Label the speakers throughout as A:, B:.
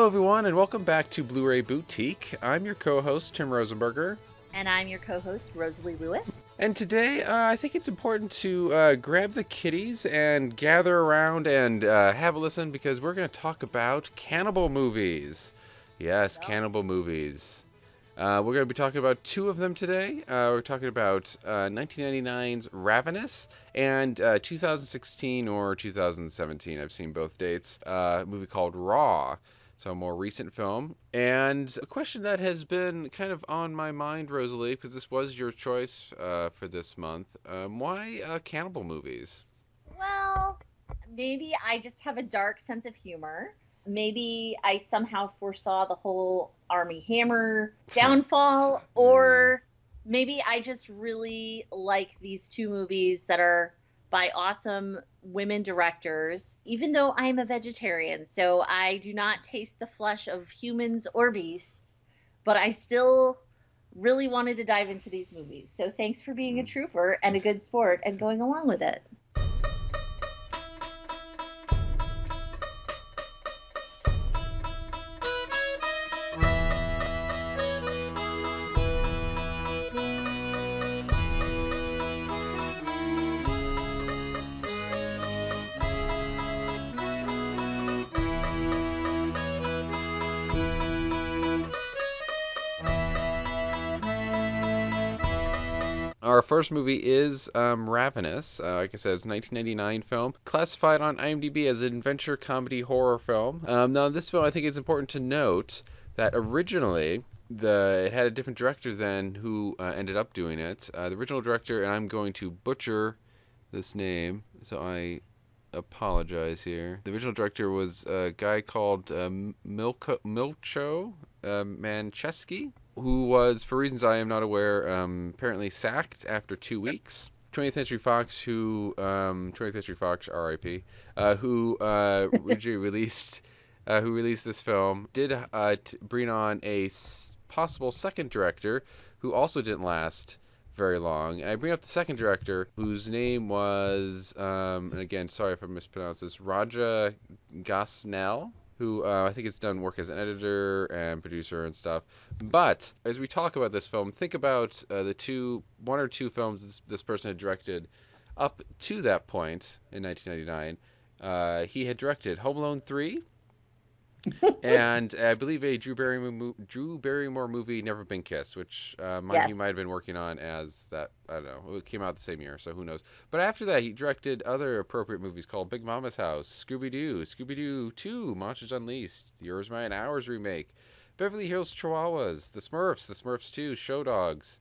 A: everyone, and welcome back to Blu-ray Boutique. I'm your co-host, Tim Rosenberger.
B: And I'm your co-host, Rosalie Lewis.
A: And today, I think it's important to grab the kiddies and gather around and have a listen because we're going to talk about cannibal movies. Yes, cannibal movies. We're going to be talking about two of them today. We're talking about 1999's Ravenous and 2016 or 2017. I've seen both dates. A movie called Raw. So a more recent film. And a question that has been kind of on my mind, Rosalie, because this was your choice for this month. Why cannibal movies?
B: Well, maybe I just have a dark sense of humor. Maybe I somehow foresaw the whole Army Hammer downfall,
A: Mm.
B: or maybe I just really like these two movies that are by awesome women directors, even though I'm a vegetarian, so I do not taste the flesh of humans or beasts, but I still really wanted to dive into these movies. So thanks for being a trooper and a good sport and going along with it.
A: Our first movie is Ravenous. Like I said, it's a 1999 film, classified on IMDb as an adventure comedy horror film. Now, this film, I think it's important to note that originally it had a different director than who ended up doing it. The original director, and I'm going to butcher this name, so I apologize here. The original director was a guy called Milcho Manchesky, who was, for reasons I am not aware, apparently sacked after 2 weeks. 20th Century Fox, 20th Century Fox, R.I.P., who originally released, who released this film, did bring on a possible second director, who also didn't last very long. And I bring up the second director, whose name was, and again, sorry if I mispronounce this, Raja Gosnell, who I think has done work as an editor and producer and stuff. But as we talk about this film, think about one or two films this person had directed up to that point in 1999. He had directed Home Alone 3, and I believe a Drew Barrymore movie, Never Been Kissed, which he might
B: Yes.
A: have been working on as that. I don't know. It came out the same year, so who knows. But after that, he directed other appropriate movies called Big Mama's House, Scooby Doo 2, Monsters Unleashed, the Yours, Mine, Ours remake, Beverly Hills Chihuahuas, The Smurfs 2, Show Dogs.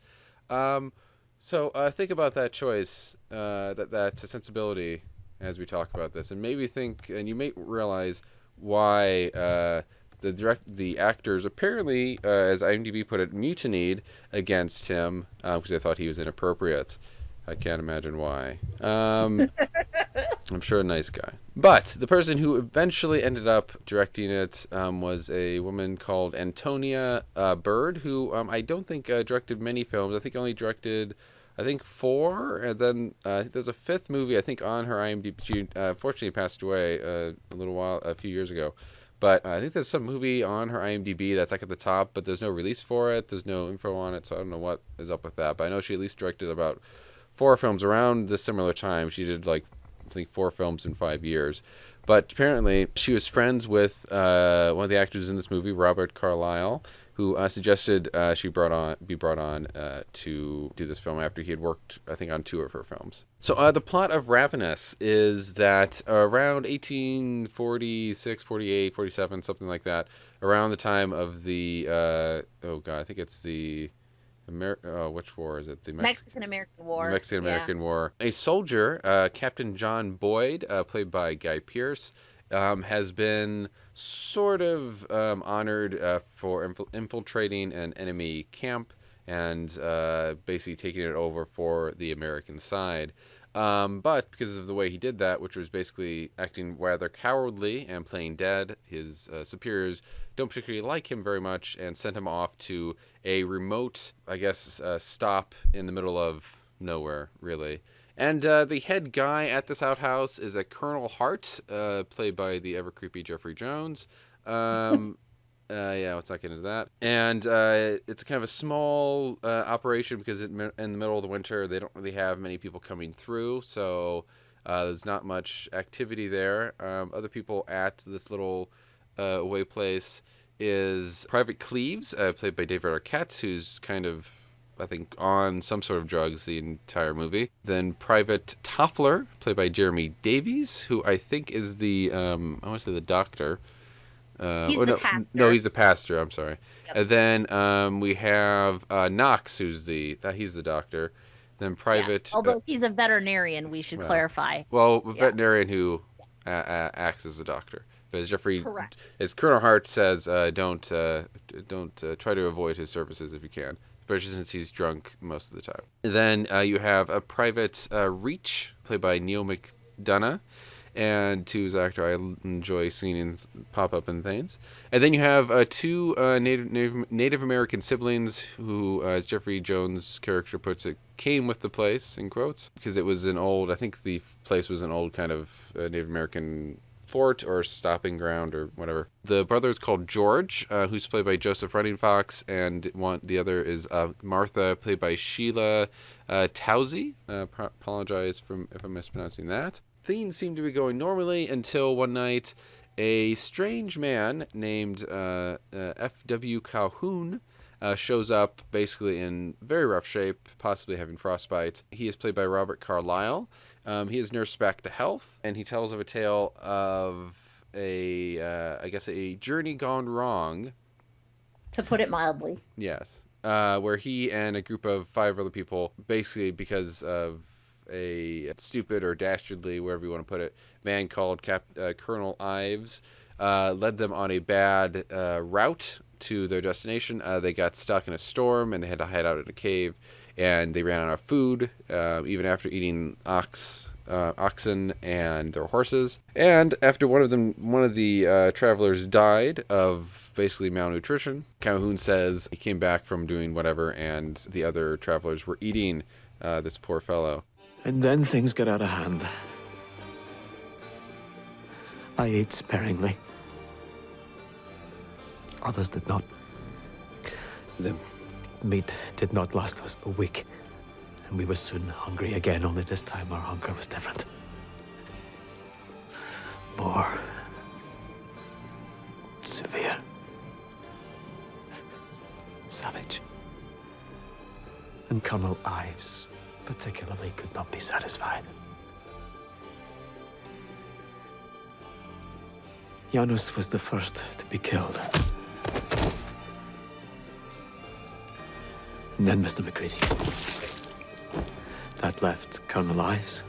A: Um, so think about that choice, that sensibility as we talk about this, and maybe think, and you may realize why the actors apparently, as IMDb put it, mutinied against him because they thought he was inappropriate. I can't imagine why. I'm sure a nice guy. But the person who eventually ended up directing it was a woman called Antonia Bird, who I don't think directed many films. I think only directed, I think, four, and then there's a fifth movie I think on her IMDb. She fortunately passed away a few years ago. But I think there's some movie on her IMDb that's like at the top, but there's no release for it. There's no info on it, so I don't know what is up with that. But I know she at least directed about four films around this similar time. She did like I think 4 films in 5 years. But apparently, she was friends with one of the actors in this movie, Robert Carlyle, who suggested she be brought on to do this film after he had worked, I think, on two of her films. So the plot of Ravenous is that around 1846, 48, 47, something like that, around the time of the oh god, I think it's the which war is it?
B: Mexican American
A: The
B: War.
A: Mexican
B: Yeah.
A: American War. A soldier, Captain John Boyd, played by Guy Pearce, has been sort of honored for infiltrating an enemy camp and basically taking it over for the American side. But because of the way he did that, which was basically acting rather cowardly and playing dead, his superiors don't particularly like him very much and sent him off to a remote, I guess, stop in the middle of nowhere, really. And the head guy at this outhouse is a Colonel Hart, played by the ever creepy Jeffrey Jones. Um, Yeah, let's not get into that. And it's kind of a small operation because in the middle of the winter they don't really have many people coming through, so there's not much activity there. Other people at this little away place is Private Cleves, played by David Arquette, who's kind of, I think, on some sort of drugs the entire movie. Then Private Toffler, played by Jeremy Davies, who I think is the I want to say the doctor.
B: He's
A: Oh
B: the
A: no,
B: pastor.
A: he's the pastor. I'm sorry.
B: Yep.
A: And then we have Knox, who's he's the doctor. Then
B: Yeah.
A: Private,
B: Although he's a veterinarian, we should
A: well,
B: clarify.
A: a
B: Yeah.
A: veterinarian who acts as a doctor. But as Jeffrey,
B: Correct.
A: as Colonel Hart says, don't try to avoid his services if you can, especially since he's drunk most of the time. Then you have a Private Reach, played by Neil McDonough, and who's an actor I enjoy seeing pop up in things. And then you have two Native American siblings who, as Jeffrey Jones' character puts it, came with the place, in quotes, because it was an old, I think the place was an old kind of Native American fort or stopping ground or whatever. The brother is called George, who's played by Joseph Running Fox, and the other is Martha, played by Sheila Tousey. Apologize if I'm mispronouncing that. Things seem to be going normally until one night a strange man named F.W. Calhoun shows up basically in very rough shape, possibly having frostbite. He is played by Robert Carlyle. He is nursed back to health, and he tells of a tale of I guess, a journey gone wrong.
B: To put it mildly.
A: Yes. Where he and a group of five other people, basically because of a stupid or dastardly, wherever you want to put it, man called Colonel Ives, led them on a bad route to their destination. They got stuck in a storm and they had to hide out in a cave, and they ran out of food, even after eating oxen and their horses. And after one of the travelers died of basically malnutrition, Calhoun says he came back from doing whatever, and the other travelers were eating this poor fellow.
C: And then things got out of hand. I ate sparingly. Others did not. The meat did not last us a week, and we were soon hungry again, only this time our hunger was different. More severe. Savage. And Colonel Ives particularly could not be satisfied. Janus was the first to be killed. And then Mr. McCready. That left Colonel Ives,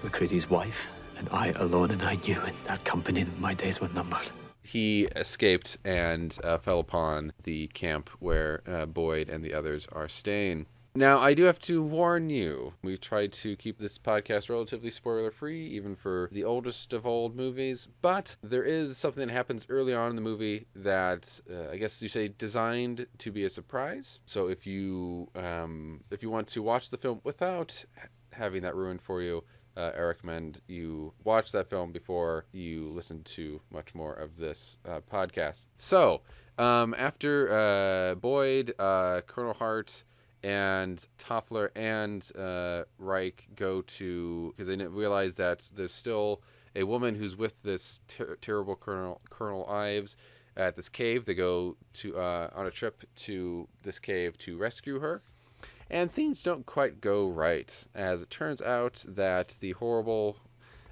C: McCready's wife, and I alone, and I knew in that company that my days were numbered.
A: He escaped and fell upon the camp where Boyd and the others are staying. Now, I do have to warn you, we've tried to keep this podcast relatively spoiler-free, even for the oldest of old movies, but there is something that happens early on in the movie that, I guess you say, designed to be a surprise. So if you want to watch the film without having that ruined for you, I recommend you watch that film before you listen to much more of this podcast. So, after Boyd, Colonel Hart, and Toffler and Reich go to, because they realize that there's still a woman who's with this terrible Colonel Ives at this cave. They go to on a trip to this cave to rescue her, and things don't quite go right, as it turns out that the horrible,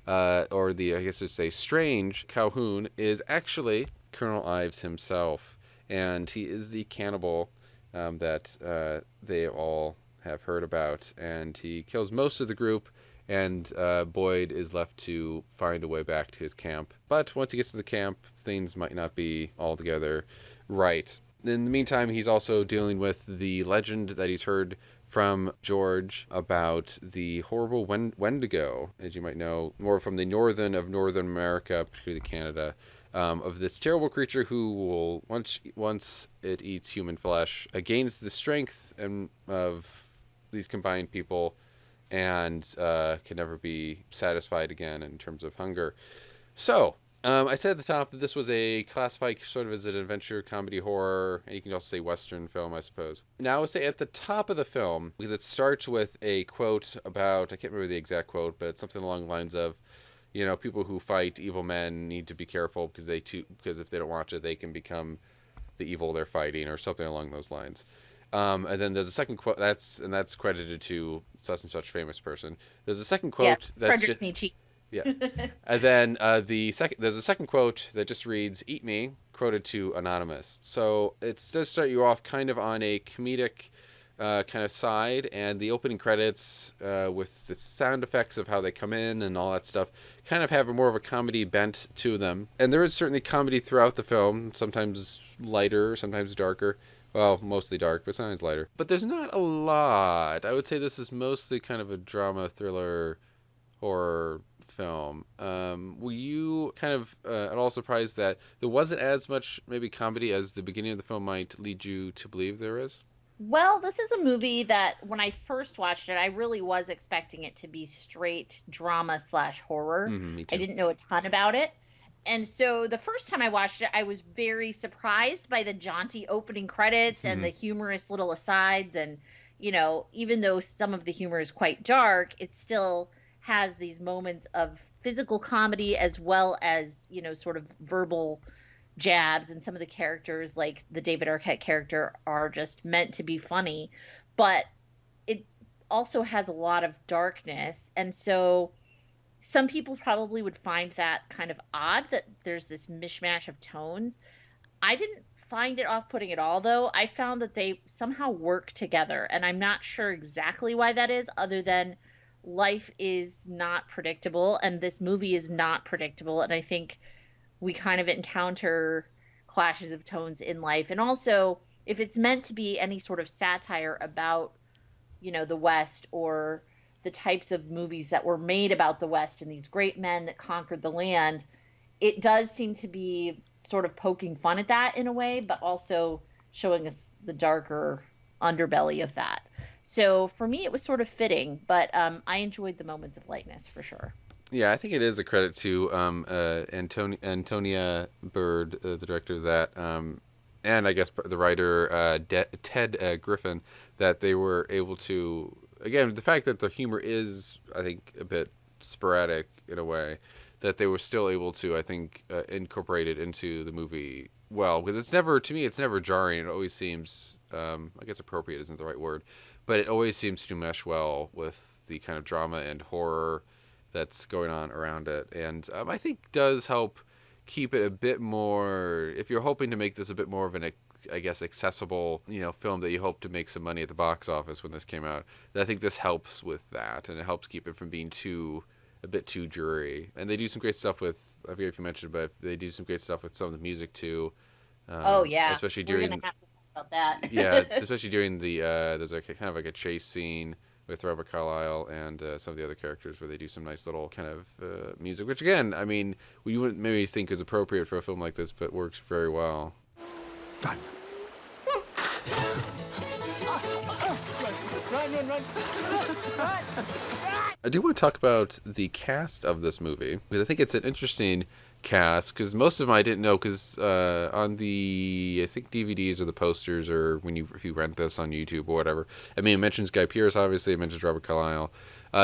A: or the, I guess it's a strange Calhoun is actually Colonel Ives himself, and he is the cannibal that they all have heard about, and he kills most of the group, and Boyd is left to find a way back to his camp. But once he gets to the camp, things might not be altogether right. In the meantime, he's also dealing with the legend that he's heard from George about the horrible Wendigo, as you might know, more from the northern America, particularly Canada, of this terrible creature who will, once it eats human flesh, gains the strength of these combined people, and can never be satisfied again in terms of hunger. So, I said at the top that this was a classified sort of as an adventure, comedy, horror, and you can also say Western film, I suppose. Now, I would say at the top of the film, because it starts with a quote about, I can't remember the exact quote, but it's something along the lines of, people who fight evil men need to be careful because if they don't watch it, they can become the evil they're fighting, or something along those lines. And then there's a second quote that's credited to such and such famous person. There's a second
B: Yeah,
A: quote that's
B: Frederick
A: just
B: Nietzsche.
A: yes. And then there's a second quote that just reads "Eat me," quoted to anonymous. So it does start you off kind of on a comedic kind of side, and the opening credits with the sound effects of how they come in and all that stuff kind of have a more of a comedy bent to them. And there is certainly comedy throughout the film, sometimes lighter, sometimes darker. Well, mostly dark, but sometimes lighter. But there's not a lot. I would say this is mostly kind of a drama, thriller, horror film. Were you kind of at all surprised that there wasn't as much maybe comedy as the beginning of the film might lead you to believe there is?
B: Well, this is a movie that when I first watched it, I really was expecting it to be straight drama slash horror.
A: Me
B: I
A: too.
B: didn't know a ton about it. And so the first time I watched it, I was very surprised by the jaunty opening credits and the humorous little asides. And, even though some of the humor is quite dark, it still has these moments of physical comedy as well as, sort of verbal jabs, and some of the characters like the David Arquette character are just meant to be funny, but it also has a lot of darkness. And so some people probably would find that kind of odd that there's this mishmash of tones. I didn't find it off-putting at all, though. I found that they somehow work together, and I'm not sure exactly why that is, other than life is not predictable and this movie is not predictable, and I think we kind of encounter clashes of tones in life. And also, if it's meant to be any sort of satire about, the West, or the types of movies that were made about the West and these great men that conquered the land, it does seem to be sort of poking fun at that in a way, but also showing us the darker underbelly of that. So for me, it was sort of fitting, but I enjoyed the moments of lightness for sure.
A: Yeah, I think it is a credit to Antonia Bird, the director of that, and I guess the writer Ted Griffin, that they were able to, again, the fact that the humor is, I think, a bit sporadic in a way, that they were still able to, I think, incorporate it into the movie well, because it's never, to me, it's never jarring. It always seems, I guess appropriate isn't the right word, but it always seems to mesh well with the kind of drama and horror that's going on around it, and I think does help keep it a bit more. If you're hoping to make this a bit more of an, I guess, accessible, film that you hope to make some money at the box office when this came out, I think this helps with that, and it helps keep it from being a bit too dreary. And they do some great stuff with. I forget if you mentioned, but they do some great stuff with some of the music too,
B: Oh yeah,
A: especially
B: we're gonna
A: during
B: have to talk about
A: yeah,
B: that.
A: especially during the there's like kind of like a chase scene with Robert Carlyle and some of the other characters where they do some nice little kind of music, which again, I mean, we wouldn't maybe think is appropriate for a film like this, but works very well.
D: Run.
A: I do want to talk about the cast of this movie because I think it's an interesting cast because most of them I didn't know because on the I think DVDs or the posters or if you rent this on YouTube or whatever, I mean it mentions Guy Pearce, obviously it mentions Robert Carlyle.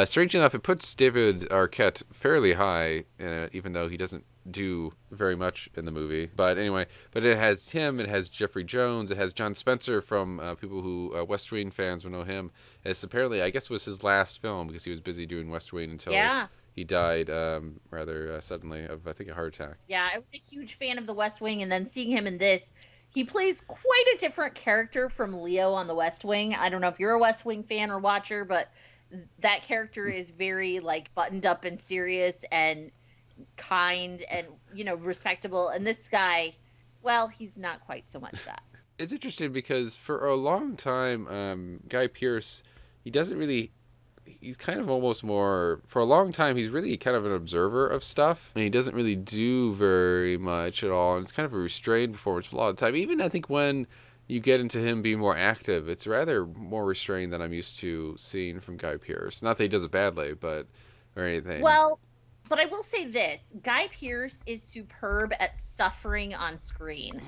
A: Strange enough, it puts David Arquette fairly high in it, even though he doesn't do very much in the movie. But anyway, but it has him, it has Jeffrey Jones, it has John Spencer from people who West Wing fans will know him. It's apparently, I guess, it was his last film because he was busy doing West Wing until
B: Yeah,
A: he died rather suddenly of, I think, a heart attack.
B: yeah, I was a huge fan of The West Wing, and then seeing him in this, he plays quite a different character from Leo on The West Wing. I don't know if you're a West Wing fan or watcher, but that character is very like buttoned up and serious and kind and respectable. And this guy, well, he's not quite so much that.
A: It's interesting because for a long time, Guy Pearce, he doesn't really. He's kind of almost more. For a long time, he's really kind of an observer of stuff, and he doesn't really do very much at all. And it's kind of a restrained performance a lot of the time. Even I think when you get into him being more active, it's rather more restrained than I'm used to seeing from Guy Pearce. Not that he does it badly, but or anything.
B: Well, But I will say this, Guy Pearce is superb at suffering on screen.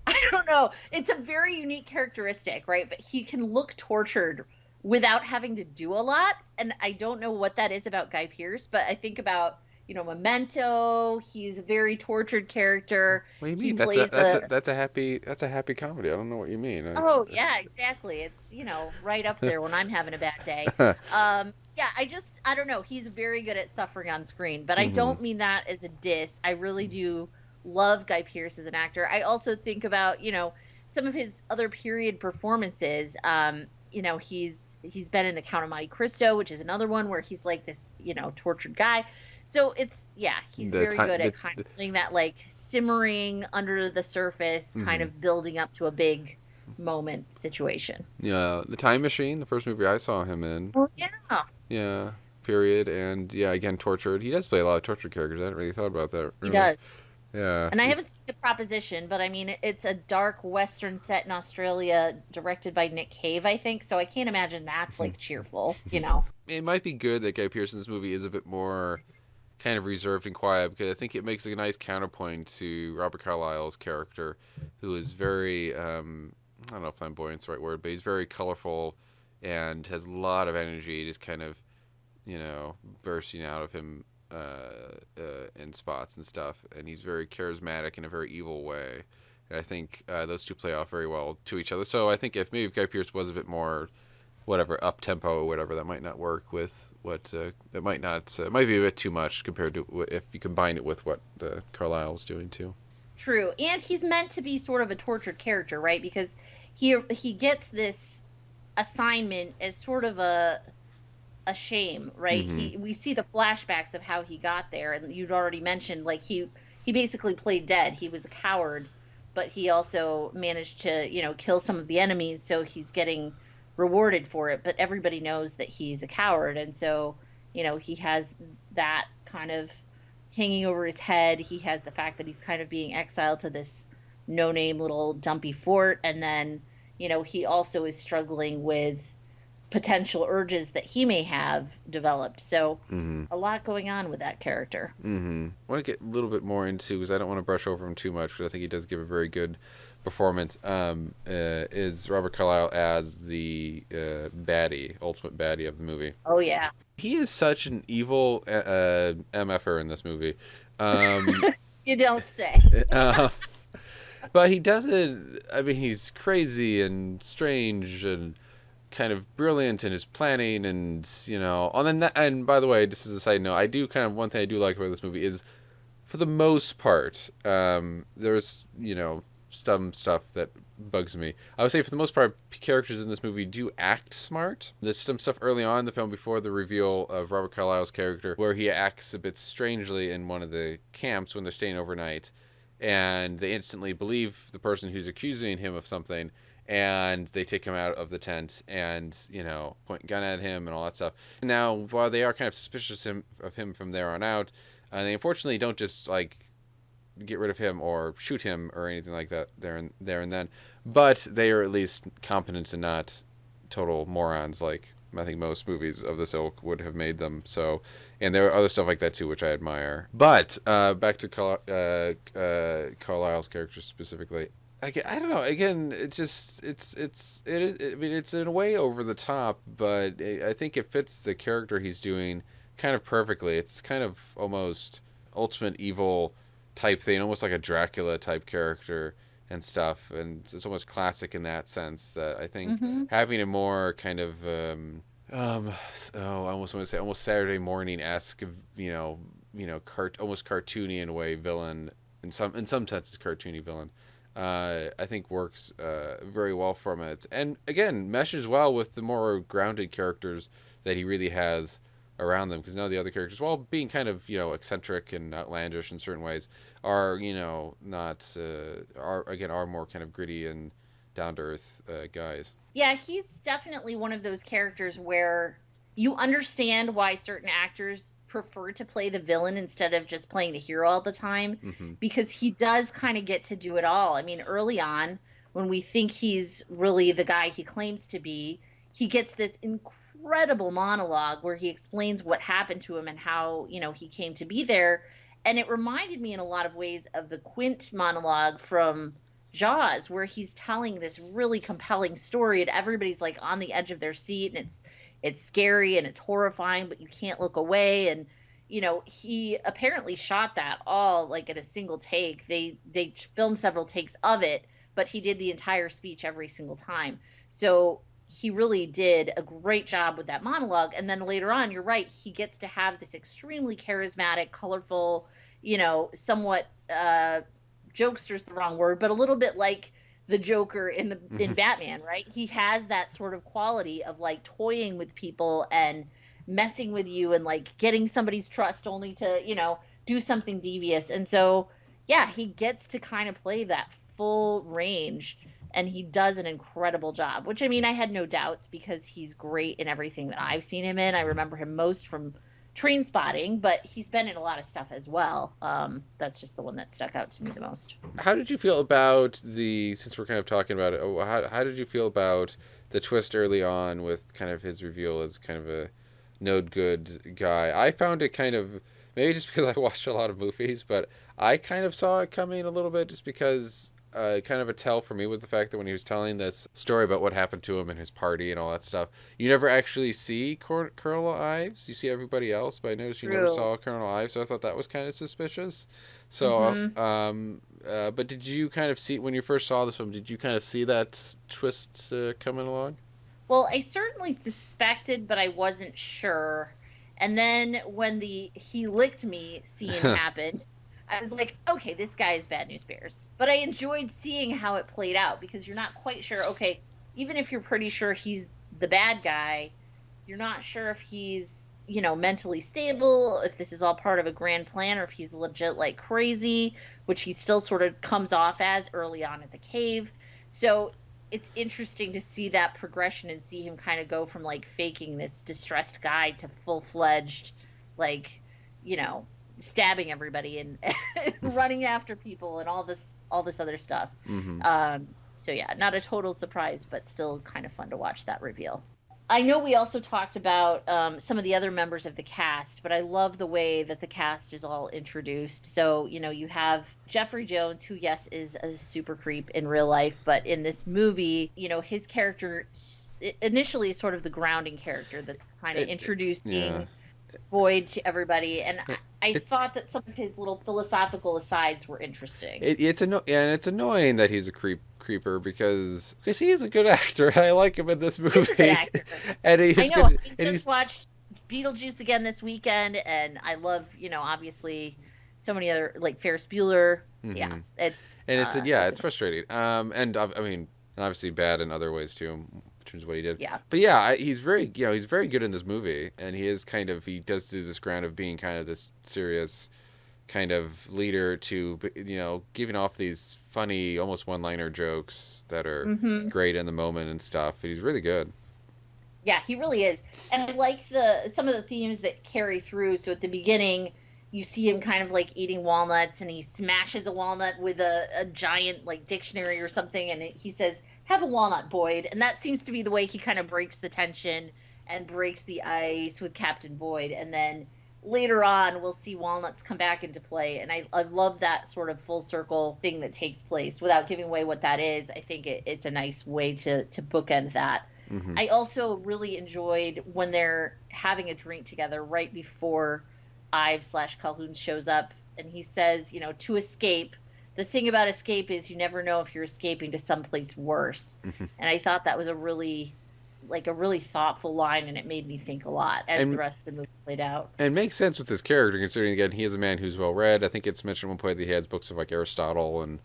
B: I don't know. It's a very unique characteristic, right? But he can look tortured without having to do a lot. And I don't know what that is about Guy Pearce, but I think about, Memento. He's a very tortured character.
A: What do you
B: He
A: mean?
B: plays a
A: That's a happy comedy. I don't know what you mean.
B: Oh, yeah, exactly. It's, right up there when I'm having a bad day. Yeah, I don't know. He's very good at suffering on screen, but I
A: hmm
B: don't mean that as a diss. I really do love Guy Pearce as an actor. I also think about, some of his other period performances. He's been in The Count of Monte Cristo, which is another one where he's like this, tortured guy. So yeah, he's
A: The
B: very
A: time
B: good at kind of playing that like simmering under the surface, kind
A: hmm
B: of building up to a big moment situation.
A: Yeah, the Time Machine, the first movie I saw him in.
B: Well, yeah,
A: Yeah, period. And yeah, again, tortured. He does play a lot of tortured characters. I hadn't really thought about that,
B: he
A: really.
B: does.
A: Yeah.
B: And I haven't seen The Proposition, but I mean, it's a dark Western set in Australia, directed by Nick Cave, I think. So I can't imagine that's like cheerful.
A: It might be good that Guy Pearce in this movie is a bit more kind of reserved and quiet because I think it makes a nice counterpoint to Robert Carlyle's character, who is very, I don't know if flamboyant's the right word, but he's very colorful and has a lot of energy, just kind of, bursting out of him in spots and stuff. And he's very charismatic in a very evil way. And I think those two play off very well to each other. So I think if Guy Pearce was a bit more whatever up tempo or whatever, that might not work with what that might not might be a bit too much compared to if you combine it with what Carlisle's doing too.
B: True. And he's meant to be sort of a tortured character, right? Because he gets this assignment as sort of a shame, right?
A: hmm
B: We see the flashbacks of how he got there, and you'd already mentioned like he basically played dead. He was a coward, but he also managed to, kill some of the enemies, so he's getting rewarded for it. But everybody knows that he's a coward, and so, he has that kind of hanging over his head. He has the fact that he's kind of being exiled to this no-name little dumpy fort, and then, he also is struggling with potential urges that he may have developed. So
A: hmm
B: a lot going on with that character.
A: I want to get a little bit more into because I don't want to brush over him too much because I think he does give a very good performance. Is Robert Carlyle as the ultimate baddie of the movie?
B: Oh yeah.
A: He is such an evil MFer in this movie. Um,
B: You don't say.
A: uh, but he does it. I mean, he's crazy and strange and kind of brilliant in his planning, and and by the way, this is a side note. I do kind of one thing I do like about this movie is, for the most part, there's some stuff that bugs me. I would say for the most part, characters in this movie do act smart. There's some stuff early on in the film before the reveal of Robert Carlyle's character where he acts a bit strangely in one of the camps when they're staying overnight, and they instantly believe the person who's accusing him of something, and they take him out of the tent and point a gun at him and all that stuff. Now, while they are kind of suspicious of him from there on out, they unfortunately don't just like get rid of him or shoot him or anything like that there and then, but they are at least competent and not total morons like I think most movies of this ilk would have made them. So, and there are other stuff like that too, which I admire. But back to Carlisle's character specifically. I don't know. Again, I mean, it's in a way over the top, but I think it fits the character he's doing kind of perfectly. It's kind of almost ultimate evil type thing, almost like a Dracula type character and stuff, and it's almost classic in that sense. That I think
B: Mm-hmm.
A: having a more kind of um, I almost want to say almost Saturday morning esque, almost cartoony in a way villain in some senses cartoony villain. I think works very well from it, and again meshes well with the more grounded characters that he really has around them. Because now the other characters, while being kind of eccentric and outlandish in certain ways, are not are more kind of gritty and down to earth guys.
B: Yeah, he's definitely one of those characters where you understand why certain actors prefer to play the villain instead of just playing the hero all the time,
A: hmm
B: because he does kind of get to do it all. I mean, early on, when we think he's really the guy he claims to be, he gets this incredible monologue where he explains what happened to him and how, he came to be there. And it reminded me in a lot of ways of the Quint monologue from Jaws, where he's telling this really compelling story and everybody's like on the edge of their seat, and it's scary and it's horrifying, but you can't look away. And he apparently shot that all like in a single take. They filmed several takes of it, but he did the entire speech every single time. So he really did a great job with that monologue. And then later on, you're right, he gets to have this extremely charismatic, colorful, somewhat jokester's the wrong word, but a little bit like the Joker in Batman, right? He has that sort of quality of like toying with people and messing with you and like getting somebody's trust only to, do something devious. And so, yeah, he gets to kind of play that full range, and he does an incredible job, which, I mean, I had no doubts because he's great in everything that I've seen him in. I remember him most from Train Spotting, but he's been in a lot of stuff as well. That's just the one that stuck out to me the most.
A: How did you feel about since we're kind of talking about it, how did you feel about the twist early on with kind of his reveal as kind of a no good guy? I found it kind of, maybe just because I watched a lot of movies, but I kind of saw it coming a little bit just because kind of a tell for me was the fact that when he was telling this story about what happened to him and his party and all that stuff, you never actually see Colonel Ives. You see everybody else, but I noticed you never saw Colonel Ives, so I thought that was kind of suspicious. So, but did you kind of see, when you first saw this film, did you kind of see that twist coming along?
B: Well, I certainly suspected, but I wasn't sure. And then when the he licked me scene happened, I was like, okay, this guy is Bad News Bears. But I enjoyed seeing how it played out because you're not quite sure, okay, even if you're pretty sure he's the bad guy, you're not sure if he's, mentally stable, if this is all part of a grand plan, or if he's legit like crazy, which he still sort of comes off as early on at the cave. So it's interesting to see that progression and see him kind of go from like faking this distressed guy to full-fledged, like, stabbing everybody and running after people and all this other stuff. So yeah, not a total surprise, but still kind of fun to watch that reveal. I know we also talked about some of the other members of the cast, but I love the way that the cast is all introduced. So, you have Jeffrey Jones, who, yes, is a super creep in real life, but in this movie, his character initially is sort of the grounding character that's kind of introducing Boyd to everybody. And I thought that some of his little philosophical asides were interesting.
A: It's annoying that he's a creeper because he is a good actor. I like him in this movie.
B: He's a good actor.
A: And he's
B: I know.
A: Good,
B: I just watched Beetlejuice again this weekend, and I love, obviously so many other, like Ferris Bueller. Yeah,
A: it's frustrating. And I mean, obviously bad in other ways too, in terms of what he did.
B: Yeah.
A: But yeah, he's very good in this movie, and he does do this ground of being kind of this serious kind of leader to, giving off these funny, almost one-liner jokes that are great in the moment and stuff. He's really good.
B: Yeah, he really is. And I like some of the themes that carry through. So at the beginning, you see him kind of like eating walnuts, and he smashes a walnut with a giant like dictionary or something, and he says, "Have a walnut, Boyd." And that seems to be the way he kind of breaks the tension and breaks the ice with Captain Boyd. And then later on, we'll see walnuts come back into play. And I love that sort of full circle thing that takes place. Without giving away what that is, I think it's a nice way to bookend that. I also really enjoyed when they're having a drink together right before Ives/Calhoun shows up, and he says, to escape. The thing about escape is you never know if you're escaping to someplace worse. And I thought that was a really thoughtful line, and it made me think a lot as the rest of the movie played out.
A: And makes sense with his character, considering, again, he is a man who's well read. I think it's mentioned at one point that he has books of like Aristotle and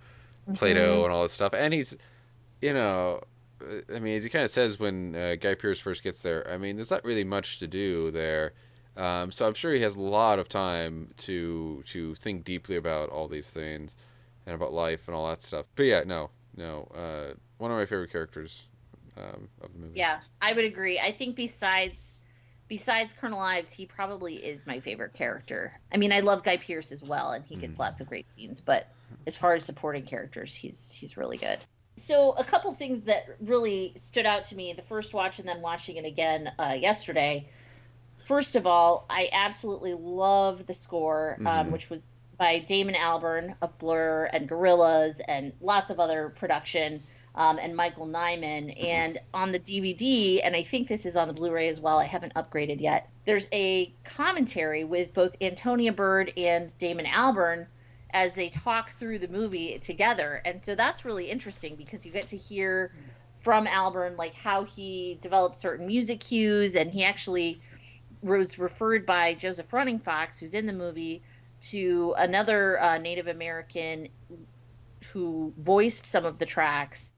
A: Plato and all this stuff. And he's, I mean, as he kind of says when Guy Pearce first gets there, I mean, there's not really much to do there. So I'm sure he has a lot of time to think deeply about all these things and about life and all that stuff. But yeah, no, one of my favorite characters of the movie.
B: Yeah, I would agree. I think besides Colonel Ives, he probably is my favorite character. I mean, I love Guy Pearce as well, and he gets lots of great scenes. But as far as supporting characters, he's really good. So a couple things that really stood out to me the first watch and then watching it again yesterday. First of all, I absolutely love the score,
A: Mm-hmm.
B: which was by Damon Albarn of Blur and Gorillaz and lots of other production, and Michael Nyman. And on the DVD, and I think this is on the Blu-ray as well, I haven't upgraded yet, there's a commentary with both Antonia Bird and Damon Albarn as they talk through the movie together. And so that's really interesting because you get to hear from Albarn like how he developed certain music cues, and he actually was referred by Joseph Running Fox, who's in the movie, to another Native American who voiced some of the tracks.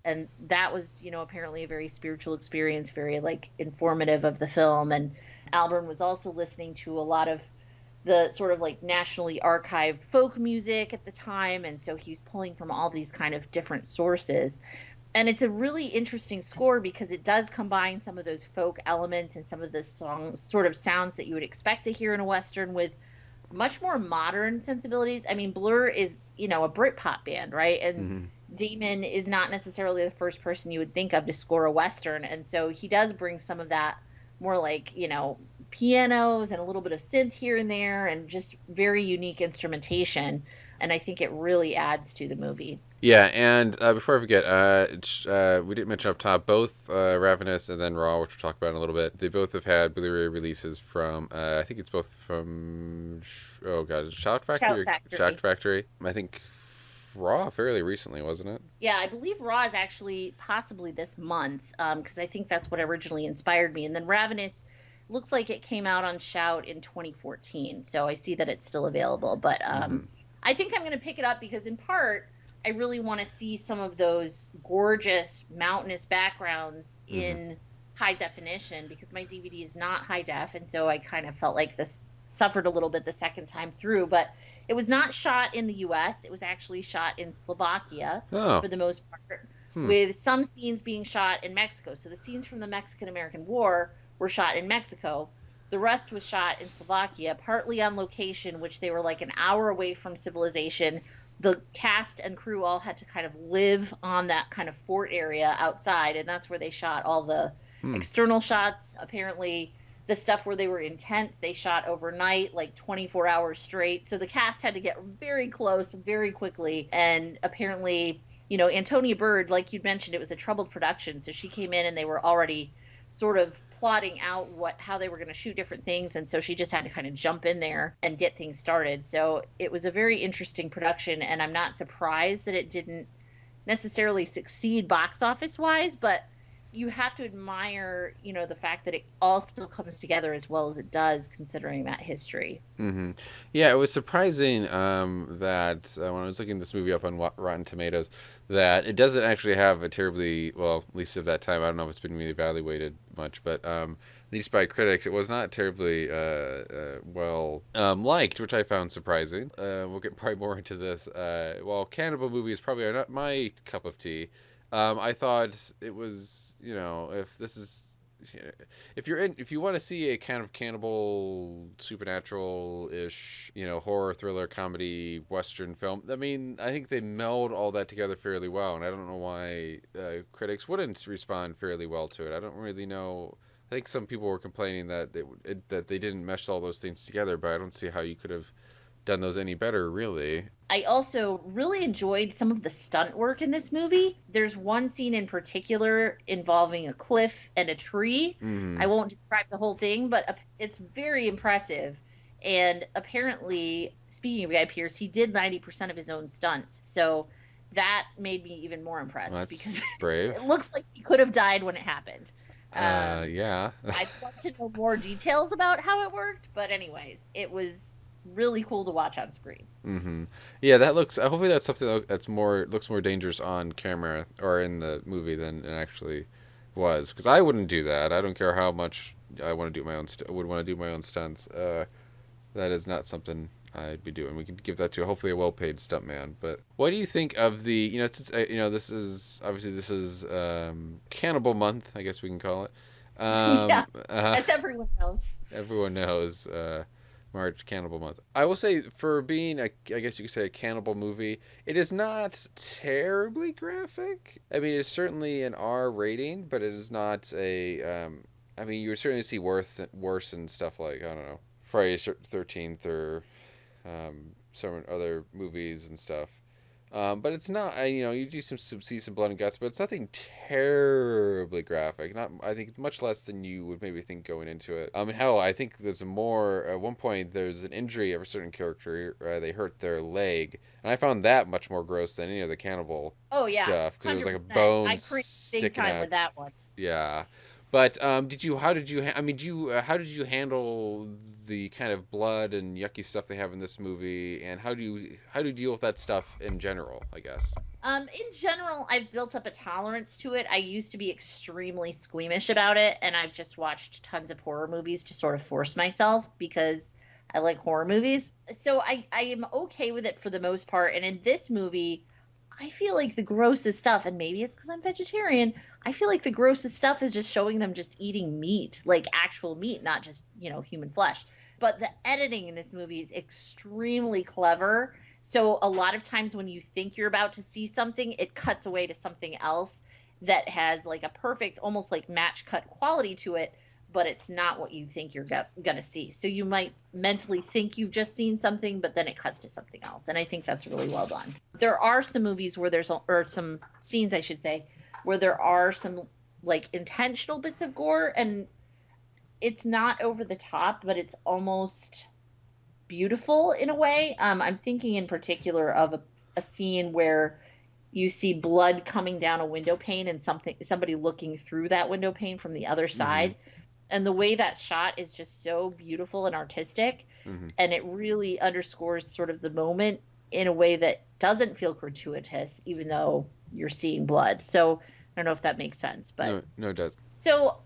B: And that was, apparently a very spiritual experience, very like informative of the film. And Albarn was also listening to a lot of the sort of like nationally archived folk music at the time, and so he was pulling from all these kind of different sources. And it's a really interesting score because it does combine some of those folk elements and some of the songs sort of sounds that you would expect to hear in a western with much more modern sensibilities. I mean, Blur is, a Britpop band, right? And
A: Mm-hmm.
B: Damon is not necessarily the first person you would think of to score a western, and so he does bring some of that more like, pianos and a little bit of synth here and there and just very unique instrumentation, and I think it really adds to the movie.
A: Yeah, and before I forget, we didn't mention up top both Ravenous and then Raw, which we'll talk about in a little bit. They both have had Blu-ray releases from, I think it's both from, oh god, is it Shout Factory
B: Shout
A: or Shout
B: Factory.
A: Factory? I think Raw fairly recently, wasn't it?
B: Yeah, I believe Raw is actually possibly this month, because I think that's what originally inspired me. And then Ravenous looks like it came out on Shout in 2014, so I see that it's still available. But
A: Mm-hmm.
B: I think I'm going to pick it up because, in part, I really want to see some of those gorgeous mountainous backgrounds
A: Mm-hmm.
B: in high definition because my DVD is not high def, and so I kind of felt like this suffered a little bit the second time through. But it was not shot in the US. It was actually shot in Slovakia
A: Oh.
B: for the most part,
A: Hmm.
B: with some scenes being shot in Mexico. So the scenes from the Mexican American War were shot in Mexico. The rest was shot in Slovakia, partly on location, which they were like an hour away from civilization. The cast and crew all had to kind of live on that kind of fort area outside, and that's where they shot all the
A: Hmm.
B: external shots. Apparently, the stuff where they were intense, they shot overnight, like 24 hours straight. So the cast had to get very close very quickly. And apparently, Antonia Bird, like you'd mentioned, it was a troubled production. So she came in and they were already sort of plotting out how they were going to shoot different things, and so she just had to kind of jump in there and get things started. So it was a very interesting production, and I'm not surprised that it didn't necessarily succeed box office wise, but you have to admire, the fact that it all still comes together as well as it does, considering that history.
A: Mm-hmm. Yeah, it was surprising that when I was looking this movie up on Rotten Tomatoes, that it doesn't actually have a terribly, well, at least at that time, I don't know if it's been really evaluated much, but at least by critics, it was not terribly well liked, which I found surprising. We'll get probably more into this. Well, cannibal movies probably are not my cup of tea. I thought it was, if this is if you want to see a kind of cannibal supernatural ish horror thriller comedy western film, I mean, I think they meld all that together fairly well, and I don't know why critics wouldn't respond fairly well to it. I don't really know. I think some people were complaining that that they didn't mesh all those things together, but I don't see how you could have done those any better, really.
B: I also really enjoyed some of the stunt work in this movie. There's one scene in particular involving a cliff and a tree.
A: Mm-hmm.
B: I won't describe the whole thing, but it's very impressive. And apparently, speaking of Guy Pearce, he did 90% of his own stunts. So that made me even more
A: Well,
B: impressed
A: that's
B: because
A: brave.
B: it looks like he could have died when it happened.
A: Yeah.
B: I'd love to know more details about how it worked, but anyways, it was really cool to watch on screen.
A: Mm-hmm. Yeah, that looks. Hopefully, that's something that's more looks more dangerous on camera or in the movie than it actually was. Because I wouldn't do that. I don't care how much I want to do my own. Would want to do my own stunts. That is not something I'd be doing. We could give that to hopefully a well-paid stuntman. But what do you think of the? Since this is obviously this is Cannibal Month, I guess we can call it.
B: Yeah,
A: Um, uh,
B: as everyone knows.
A: Everyone knows March Cannibal Month. I will say, for being I guess you could say a cannibal movie, it is not terribly graphic. I mean, it's certainly an R rating, but it is not a. I mean, you would certainly see worse and stuff like, I don't know, Friday 13th or some other movies and stuff. But it's not, you do see some blood and guts, but it's nothing terribly graphic. Not, I think it's much less than you would maybe think going into it. Hell, I think there's at one point, there's an injury of a certain character. They hurt their leg, and I found that much more gross than any of the cannibal
B: Oh yeah,
A: stuff because it was like a
B: 100%.
A: bone
B: I cringed big
A: sticking
B: time
A: out.
B: with that one.
A: Yeah. But how did you, how did you handle the kind of blood and yucky stuff they have in this movie, and how do you deal with that stuff in general, I guess?
B: In general, I've built up a tolerance to it. I used to be extremely squeamish about it, and I've just watched tons of horror movies to sort of force myself because I like horror movies. So I am okay with it for the most part. And in this movie, I feel like the grossest stuff, and maybe it's because I'm vegetarian, I feel like the grossest stuff is just showing them just eating meat, like actual meat, not just, human flesh. But the editing in this movie is extremely clever. So a lot of times when you think you're about to see something, it cuts away to something else that has like a perfect, almost like match cut quality to it, but it's not what you think you're going to see. So you might mentally think you've just seen something, but then it cuts to something else. And I think that's really well done. There are some movies where or some scenes, I should say, where there are some like intentional bits of gore, and it's not over the top, but it's almost beautiful in a way. I'm thinking in particular of a scene where you see blood coming down a window pane and somebody looking through that window pane from the other
A: Mm-hmm.
B: side. And the way that's shot is just so beautiful and artistic,
A: Mm-hmm.
B: and it really underscores sort of the moment in a way that doesn't feel gratuitous, even though you're seeing blood. So I don't know if that makes sense, but
A: No, no, it does.
B: so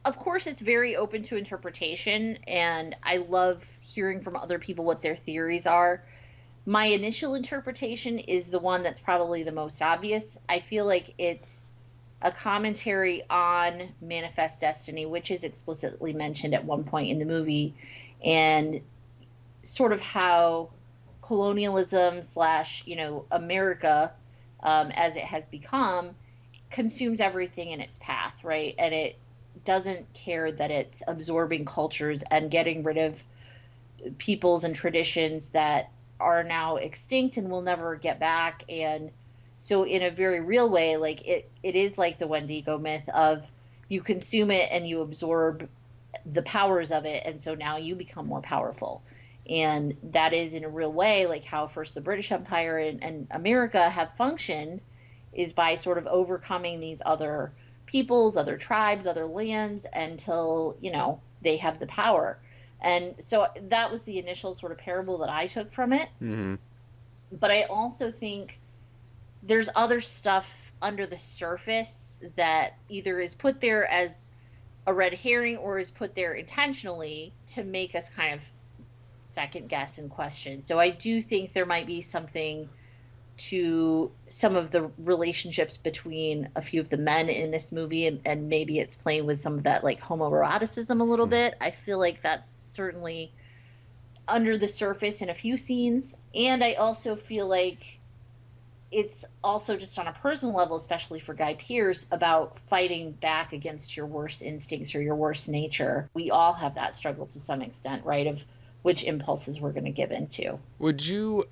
B: of course it's very open to interpretation, and I love hearing from other people what their theories are. My initial interpretation is the one that's probably the most obvious. I feel like it's a commentary on manifest destiny, which is explicitly mentioned at one point in the movie, and sort of how colonialism slash, America, as it has become, consumes everything in its path, right? And it doesn't care that it's absorbing cultures and getting rid of peoples and traditions that are now extinct and will never get back. And so in a very real way, like it is like the Wendigo myth of you consume it and you absorb the powers of it, and so now you become more powerful. And that is in a real way like how first the British Empire and America have functioned, is by sort of overcoming these other peoples, other tribes, other lands until, they have the power. And so that was the initial sort of parable that I took from it.
A: Mm-hmm.
B: But I also think there's other stuff under the surface that either is put there as a red herring or is put there intentionally to make us kind of second guess and question. So I do think there might be something to some of the relationships between a few of the men in this movie, and maybe it's playing with some of that like homoeroticism a little bit. I feel like that's certainly under the surface in a few scenes. And I also feel like it's also just on a personal level, especially for Guy Pearce, about fighting back against your worst instincts or your worst nature. We all have that struggle to some extent, right? Of which impulses we're going to give into.
A: Would you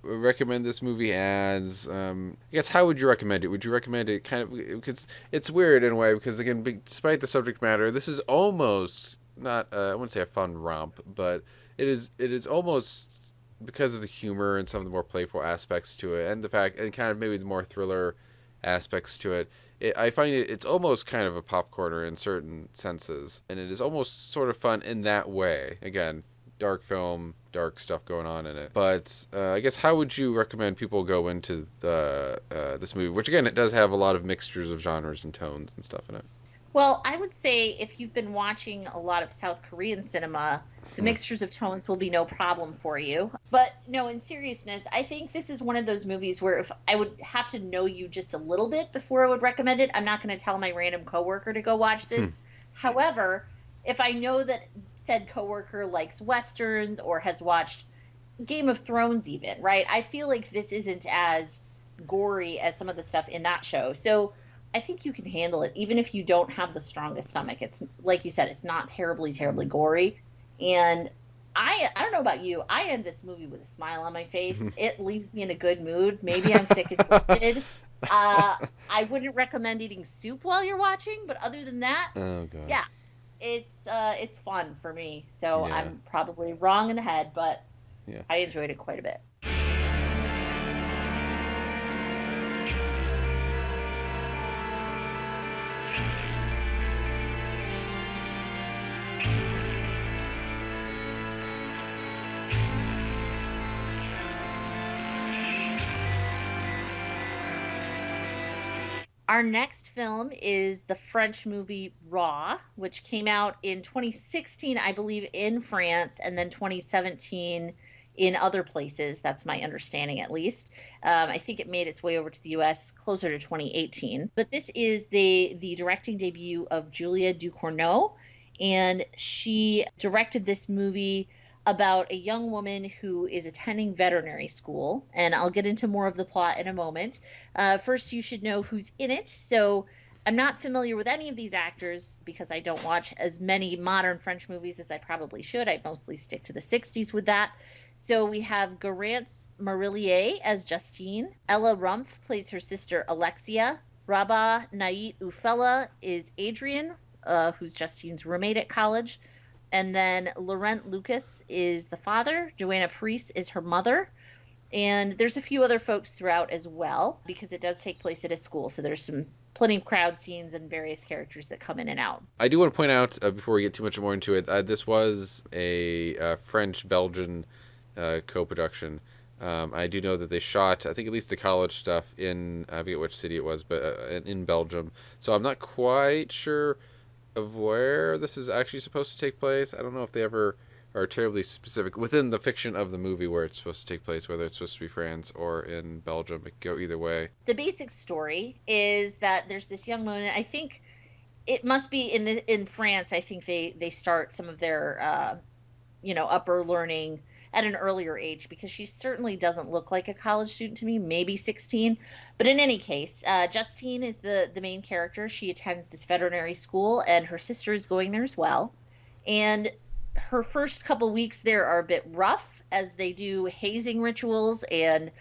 A: recommend this movie as I guess how would you recommend it? Would you recommend it kind of because it's weird in a way because again despite the subject matter this is almost not I wouldn't say a fun romp but it is almost because of the humor and some of the more playful aspects to it and the fact and kind of maybe the more thriller aspects to it. I find it's almost kind of a popcorner in certain senses, and it is almost sort of fun in that way. Again, dark film, dark stuff going on in it. But I guess how would you recommend people go into this movie? Which again, it does have a lot of mixtures of genres and tones and stuff in it.
B: Well, I would say if you've been watching a lot of South Korean cinema, the
A: Hmm.
B: mixtures of tones will be no problem for you. But no, in seriousness, I think this is one of those movies where if I would have to know you just a little bit before I would recommend it, I'm not going to tell my random coworker to go watch
A: Hmm.
B: this. However, if I know that said coworker likes westerns or has watched Game of Thrones even, right? I feel like this isn't as gory as some of the stuff in that show. So I think you can handle it even if you don't have the strongest stomach. It's like you said, it's not terribly, terribly gory. And I don't know about you. I end this movie with a smile on my face. It leaves me in a good mood. Maybe I'm sick and twisted. I wouldn't recommend eating soup while you're watching, but other than that,
A: Oh god.
B: yeah, it's fun for me. So
A: Yeah.
B: I'm probably wrong in the head, but
A: Yeah.
B: I enjoyed it quite a bit. Our next film is the French movie Raw, which came out in 2016, I believe, in France, and then 2017 in other places. That's my understanding, at least. I think it made its way over to the US closer to 2018. But this is the directing debut of Julia Ducournau, and she directed this movie about a young woman who is attending veterinary school. And I'll get into more of the plot in a moment. First, you should know who's in it. So, I'm not familiar with any of these actors because I don't watch as many modern French movies as I probably should. I mostly stick to the 60s with that. So, we have Garance Marillier as Justine. Ella Rumpf plays her sister Alexia. Rabah Nait Ufella is Adrian, who's Justine's roommate at college. And then Laurent Lucas is the father. Joanna Priest is her mother. And there's a few other folks throughout as well because it does take place at a school. So there's plenty of crowd scenes and various characters that come in and out.
A: I do want to point out before we get too much more into it, this was a French-Belgian co-production. I do know that they shot, I think at least the college stuff in, I forget which city it was, but in Belgium. So I'm not quite sure of where this is actually supposed to take place. I don't know if they ever are terribly specific within the fiction of the movie where it's supposed to take place, whether it's supposed to be France or in Belgium. It could go either way.
B: The basic story is that there's this young woman. I think it must be in France. I think they start some of their upper learning at an earlier age because she certainly doesn't look like a college student to me, maybe 16. But in any case, Justine is the main character. She attends this veterinary school, and her sister is going there as well. And her first couple weeks there are a bit rough as they do hazing rituals and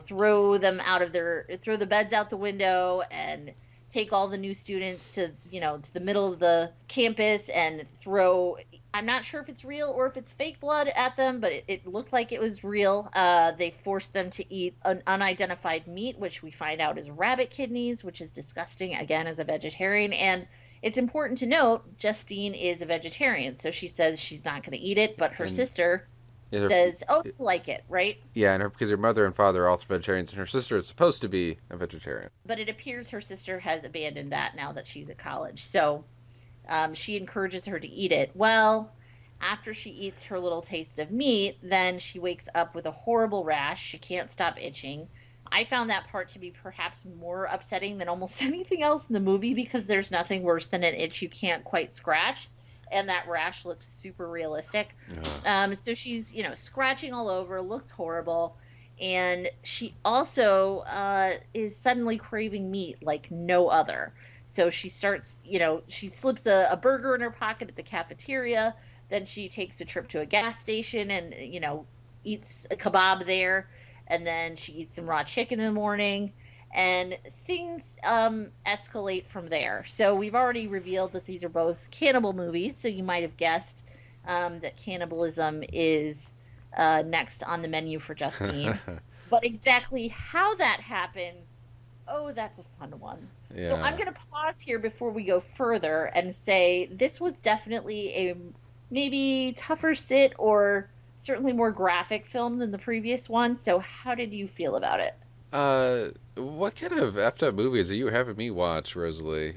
B: throw the beds out the window and take all the new students to the middle of the campus and throw, I'm not sure if it's real or if it's fake blood at them, but it looked like it was real. They forced them to eat an unidentified meat, which we find out is rabbit kidneys, which is disgusting, again, as a vegetarian. And it's important to note, Justine is a vegetarian, so she says she's not going to eat it, but her sister says, "Oh, you like it, right?"
A: Yeah, and because her mother and father are also vegetarians, and her sister is supposed to be a vegetarian.
B: But it appears her sister has abandoned that now that she's at college. So she encourages her to eat it. Well, after she eats her little taste of meat, then she wakes up with a horrible rash. She can't stop itching. I found that part to be perhaps more upsetting than almost anything else in the movie because there's nothing worse than an itch you can't quite scratch. And that rash looks super realistic. So she's, scratching all over, looks horrible. And she also is suddenly craving meat like no other. So she starts, she slips a burger in her pocket at the cafeteria. Then she takes a trip to a gas station and, eats a kebab there. And then she eats some raw chicken in the morning. And things escalate from there. So we've already revealed that these are both cannibal movies. So you might have guessed that cannibalism is next on the menu for Justine. But exactly how that happens, oh, that's a fun one.
A: Yeah.
B: So I'm going to pause here before we go further and say this was definitely a maybe tougher sit or certainly more graphic film than the previous one. So how did you feel about it?
A: What kind of effed up movies are you having me watch, Rosalie?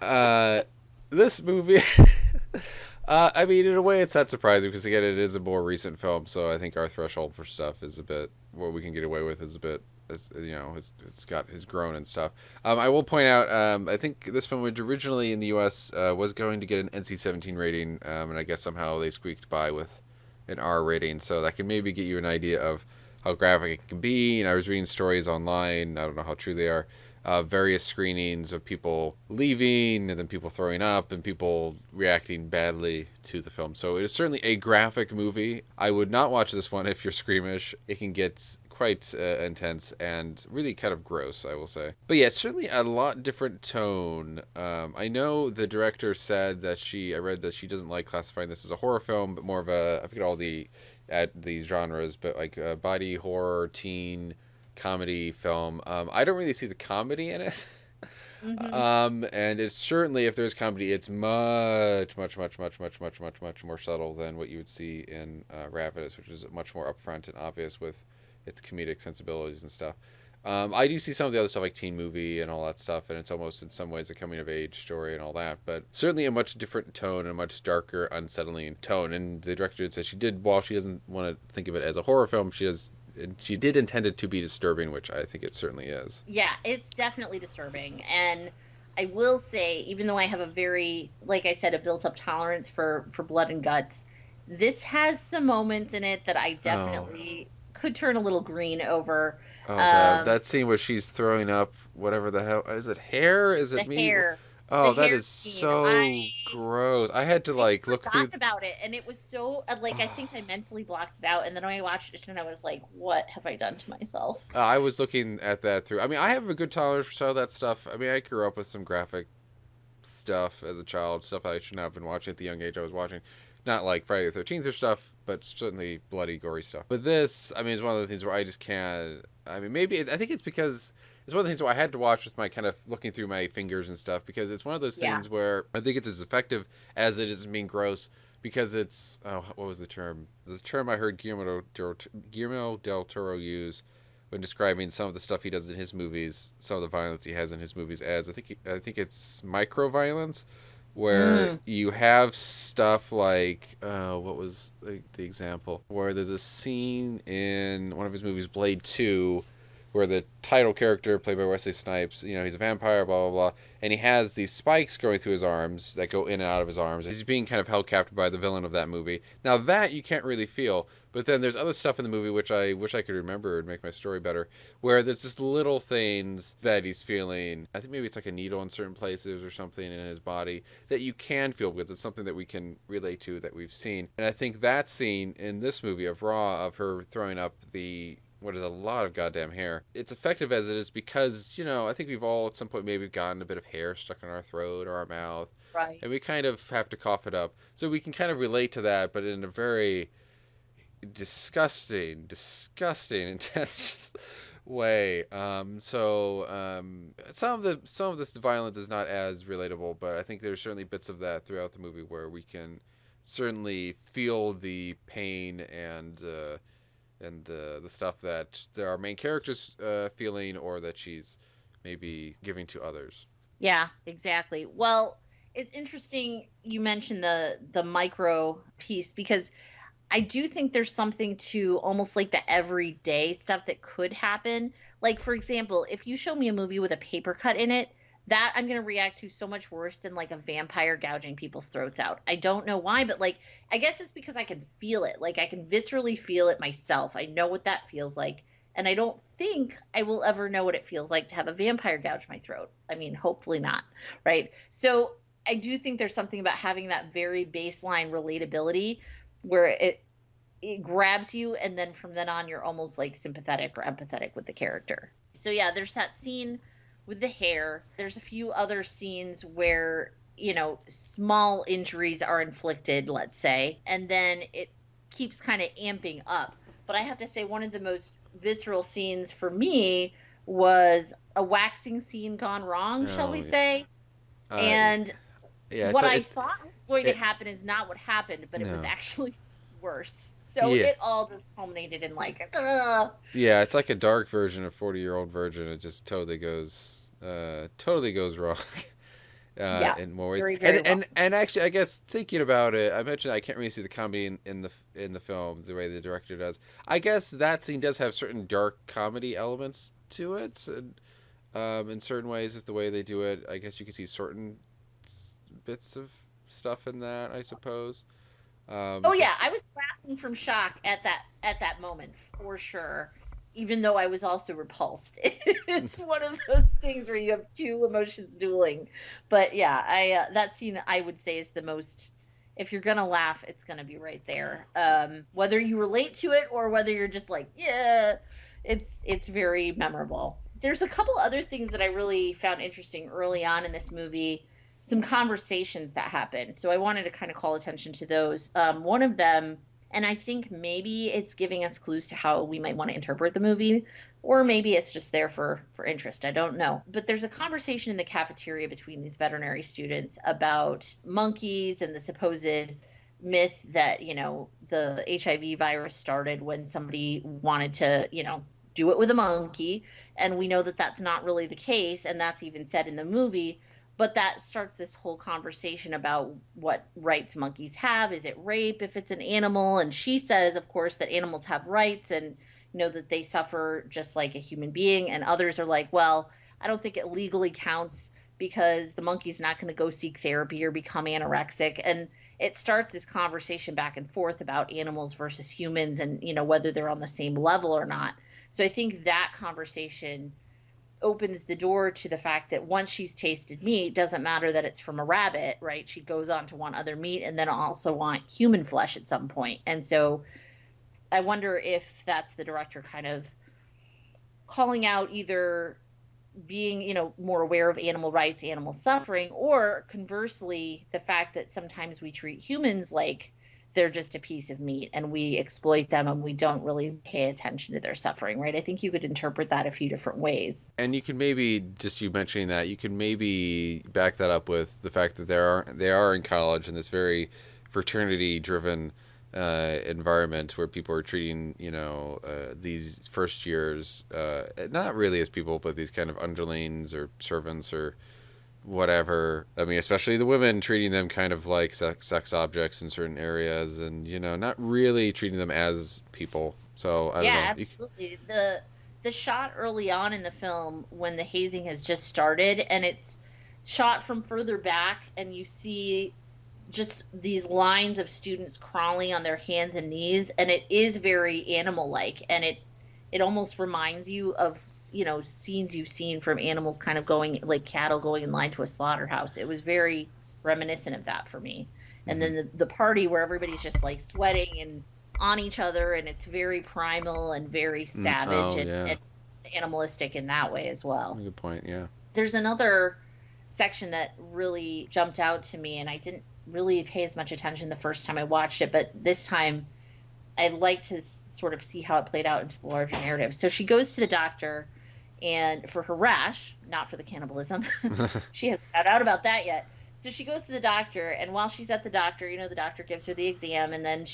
A: Uh, this movie. I mean, in a way, it's not surprising because again, it is a more recent film, so I think our threshold for stuff is a bit what we can get away with is a bit, it's got has grown and stuff. I will point out, I think this film, which originally in the U.S. Was going to get an NC-17 rating, and I guess somehow they squeaked by with an R rating, so that can maybe get you an idea of how graphic it can be. And I was reading stories online. I don't know how true they are, various screenings of people leaving and then people throwing up and people reacting badly to the film. So it is certainly a graphic movie. I would not watch this one if you're squeamish. It can get quite intense and really kind of gross, I will say. But yeah, it's certainly a lot different tone. I know the director said that I read that she doesn't like classifying this as a horror film, but more of a, I forget all the genres, but like body horror, teen, comedy film. I don't really see the comedy in it.
B: Mm-hmm.
A: And it's certainly, if there's comedy, it's much, much, much, much, much, much, much, much more subtle than what you would see in Ravenous, which is much more upfront and obvious with its comedic sensibilities and stuff. I do see some of the other stuff like teen movie and all that stuff, and it's almost in some ways a coming of age story and all that, but certainly a much different tone and a much darker, unsettling tone. And the director did say she did, while she doesn't want to think of it as a horror film, she did intend it to be disturbing, which I think it certainly is.
B: Yeah, it's definitely disturbing. And I will say, even though I have a very, like I said, a built up tolerance for blood and guts, this has some moments in it that I
A: Oh,
B: definitely could turn a little green over.
A: oh God,
B: Um,
A: that scene where she's throwing up whatever the hell is it? Hair? Is it
B: the
A: meat?
B: hair, the
A: Oh, that
B: hair
A: is
B: scene.
A: so gross. I had to
B: I
A: like look
B: forgot
A: through.
B: about it, and it was so like I think I mentally blocked it out, and then I watched it and I was like, "What have I done to myself?"
A: I was looking at that through. I mean, I have a good tolerance for some of that stuff. I mean, I grew up with some graphic stuff as a child, stuff I should not have been watching at the young age I was watching. Not like Friday the 13th or stuff, but certainly bloody, gory stuff. But this, I mean, is one of the things where I just can't. I mean, I think it's because it's one of the things where I had to watch with my kind of looking through my fingers and stuff because it's one of those
B: Yeah.
A: things where I think it's as effective as it is being gross because it's what was the term? The term I heard Guillermo del Toro use when describing some of the stuff he does in his movies, some of the violence he has in his movies as I think it's micro violence, where
B: Mm.
A: you have stuff like what was the example where there's a scene in one of his movies, Blade 2, where the title character played by Wesley Snipes, he's a vampire, blah blah blah, and he has these spikes going through his arms that go in and out of his arms. He's being kind of held captive by the villain of that movie. Now that you can't really feel, but then there's other stuff in the movie which I wish I could remember and make my story better, where there's just little things that he's feeling. I think maybe it's like a needle in certain places or something in his body that you can feel because it's something that we can relate to that we've seen. And I think that scene in this movie of Raw, of her throwing up the what is a lot of goddamn hair. It's effective as it is because, I think we've all at some point maybe gotten a bit of hair stuck in our throat or our mouth,
B: Right.
A: and we kind of have to cough it up. So we can kind of relate to that, but in a very disgusting, disgusting, intense way. Some of this violence is not as relatable, but I think there's certainly bits of that throughout the movie where we can certainly feel the pain and the stuff that our main character's feeling or that she's maybe giving to others.
B: Yeah, exactly. Well, it's interesting you mentioned the micro piece because I do think there's something to almost like the everyday stuff that could happen. Like, for example, if you show me a movie with a paper cut in it, that I'm going to react to so much worse than like a vampire gouging people's throats out. I don't know why, but like, I guess it's because I can feel it. Like, I can viscerally feel it myself. I know what that feels like. And I don't think I will ever know what it feels like to have a vampire gouge my throat. I mean, hopefully not. Right. So I do think there's something about having that very baseline relatability where it grabs you and then from then on you're almost like sympathetic or empathetic with the character. So yeah, there's that scene with the hair. There's a few other scenes where, small injuries are inflicted, let's say, and then it keeps kind of amping up. But I have to say one of the most visceral scenes for me was a waxing scene gone wrong, shall we
A: Oh yeah,
B: say?
A: uh,
B: And
A: yeah.
B: what I thought going to happen is not what happened, but it was
A: No.
B: actually worse. So
A: Yeah.
B: it all just culminated in like, ugh.
A: Yeah, it's like a dark version of 40-year-old virgin. It just totally goes wrong.
B: Yeah,
A: In more ways.
B: very, very
A: And
B: wrong.
A: actually, I guess thinking about it, I mentioned I can't really see the comedy in the film the way the director does. I guess that scene does have certain dark comedy elements to it, and in certain ways, with the way they do it, I guess you can see certain bits of stuff in that, I suppose.
B: Oh
A: For,
B: yeah, I was laughing from shock at that moment for sure. Even though I was also repulsed. It's one of those things where you have two emotions dueling. But yeah, I that scene I would say is the most. If you're gonna laugh, it's gonna be right there. Whether you relate to it or whether you're just like, yeah, it's very memorable. There's a couple other things that I really found interesting early on in this movie, some conversations that happened. So I wanted to kind of call attention to those. One of them, and I think maybe it's giving us clues to how we might want to interpret the movie, or maybe it's just there for interest. I don't know. But there's a conversation in the cafeteria between these veterinary students about monkeys and the supposed myth that, the HIV virus started when somebody wanted to, do it with a monkey. And we know that that's not really the case. And that's even said in the movie. But that starts this whole conversation about what rights monkeys have. Is it rape if it's an animal? And she says, of course, that animals have rights and that they suffer just like a human being. And others are like, well, I don't think it legally counts because the monkey's not going to go seek therapy or become anorexic. And it starts this conversation back and forth about animals versus humans and, whether they're on the same level or not. So I think that conversation opens the door to the fact that once she's tasted meat, it doesn't matter that it's from a rabbit, right? She goes on to want other meat and then also want human flesh at some point. And so I wonder if that's the director kind of calling out either being, more aware of animal rights, animal suffering, or conversely, the fact that sometimes we treat humans like they're just a piece of meat and we exploit them and we don't really pay attention to their suffering, right? I think you could interpret that a few different ways.
A: and you can maybe just you mentioning that you can maybe back that up with the fact that they are in college in this very fraternity driven environment where people are treating these first years not really as people but these kind of underlings or servants or whatever. I mean, especially the women treating them kind of like sex objects in certain areas, and not really treating them as people. So I don't know.
B: Yeah, absolutely. The shot early on in the film when the hazing has just started and it's shot from further back and you see just these lines of students crawling on their hands and knees and it is very animal like and it almost reminds you of scenes you've seen from animals kind of going like cattle going in line to a slaughterhouse. It was very reminiscent of that for me. And
A: Hmm.
B: then the party where everybody's just like sweating and on each other and it's very primal and very savage
A: Oh yeah,
B: and animalistic in that way as well.
A: good point. Yeah.
B: There's another section that really jumped out to me and I didn't really pay as much attention the first time I watched it, but this time I like to sort of see how it played out into the larger narrative. So she goes to the doctor and for her rash, not for the cannibalism. She hasn't found out about that yet. So she goes to the doctor, and while she's at the doctor, the doctor gives her the exam, and then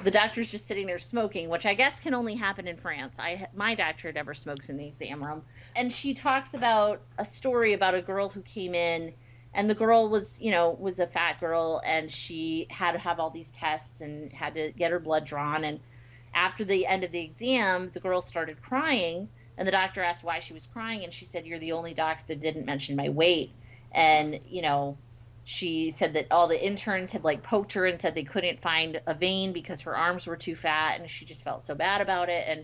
B: the doctor's just sitting there smoking, which I guess can only happen in France. My doctor never smokes in the exam room. And she talks about a story about a girl who came in, and the girl was a fat girl, and she had to have all these tests and had to get her blood drawn. And after the end of the exam, the girl started crying, and the doctor asked why she was crying, and she said, "You're the only doctor that didn't mention my weight." And she said that all the interns had like poked her and said they couldn't find a vein because her arms were too fat, and she just felt so bad about it. And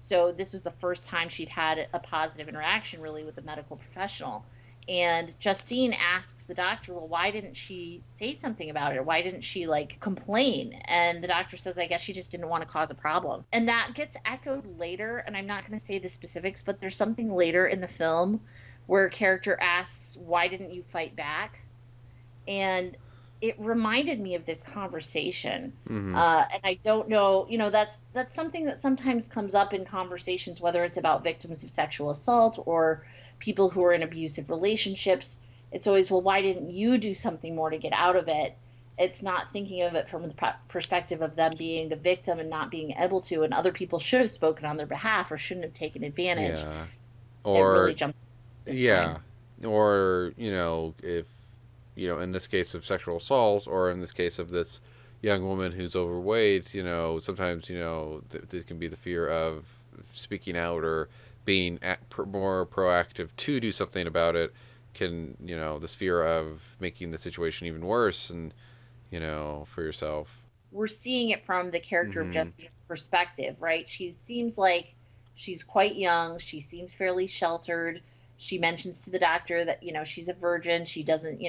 B: so this was the first time she'd had a positive interaction really with a medical professional. And Justine asks the doctor, well, why didn't she say something about it? Why didn't she like complain? And the doctor says, I guess she just didn't want to cause a problem. And that gets echoed later. And I'm not going to say the specifics, but there's something later in the film where a character asks, why didn't you fight back? And it reminded me of this conversation.
A: Hmm.
B: And I don't know, that's something that sometimes comes up in conversations, whether it's about victims of sexual assault or people who are in abusive relationships. it's always, well, why didn't you do something more to get out of it? It's not thinking of it from the perspective of them being the victim and not being able to, and other people should have spoken on their behalf or shouldn't have taken advantage.
A: Yeah.
B: It really
A: Or
B: jumped this
A: yeah.
B: time.
A: Or, if in this case of sexual assault, or in this case of this young woman who's overweight, sometimes, there can be the fear of speaking out or being more proactive to do something about it. Can, this fear of making the situation even worse and, for yourself.
B: We're seeing it from the character of
A: Hmm.
B: Justine's perspective, right? She seems like she's quite young. She seems fairly sheltered. She mentions to the doctor that, she's a virgin. She doesn't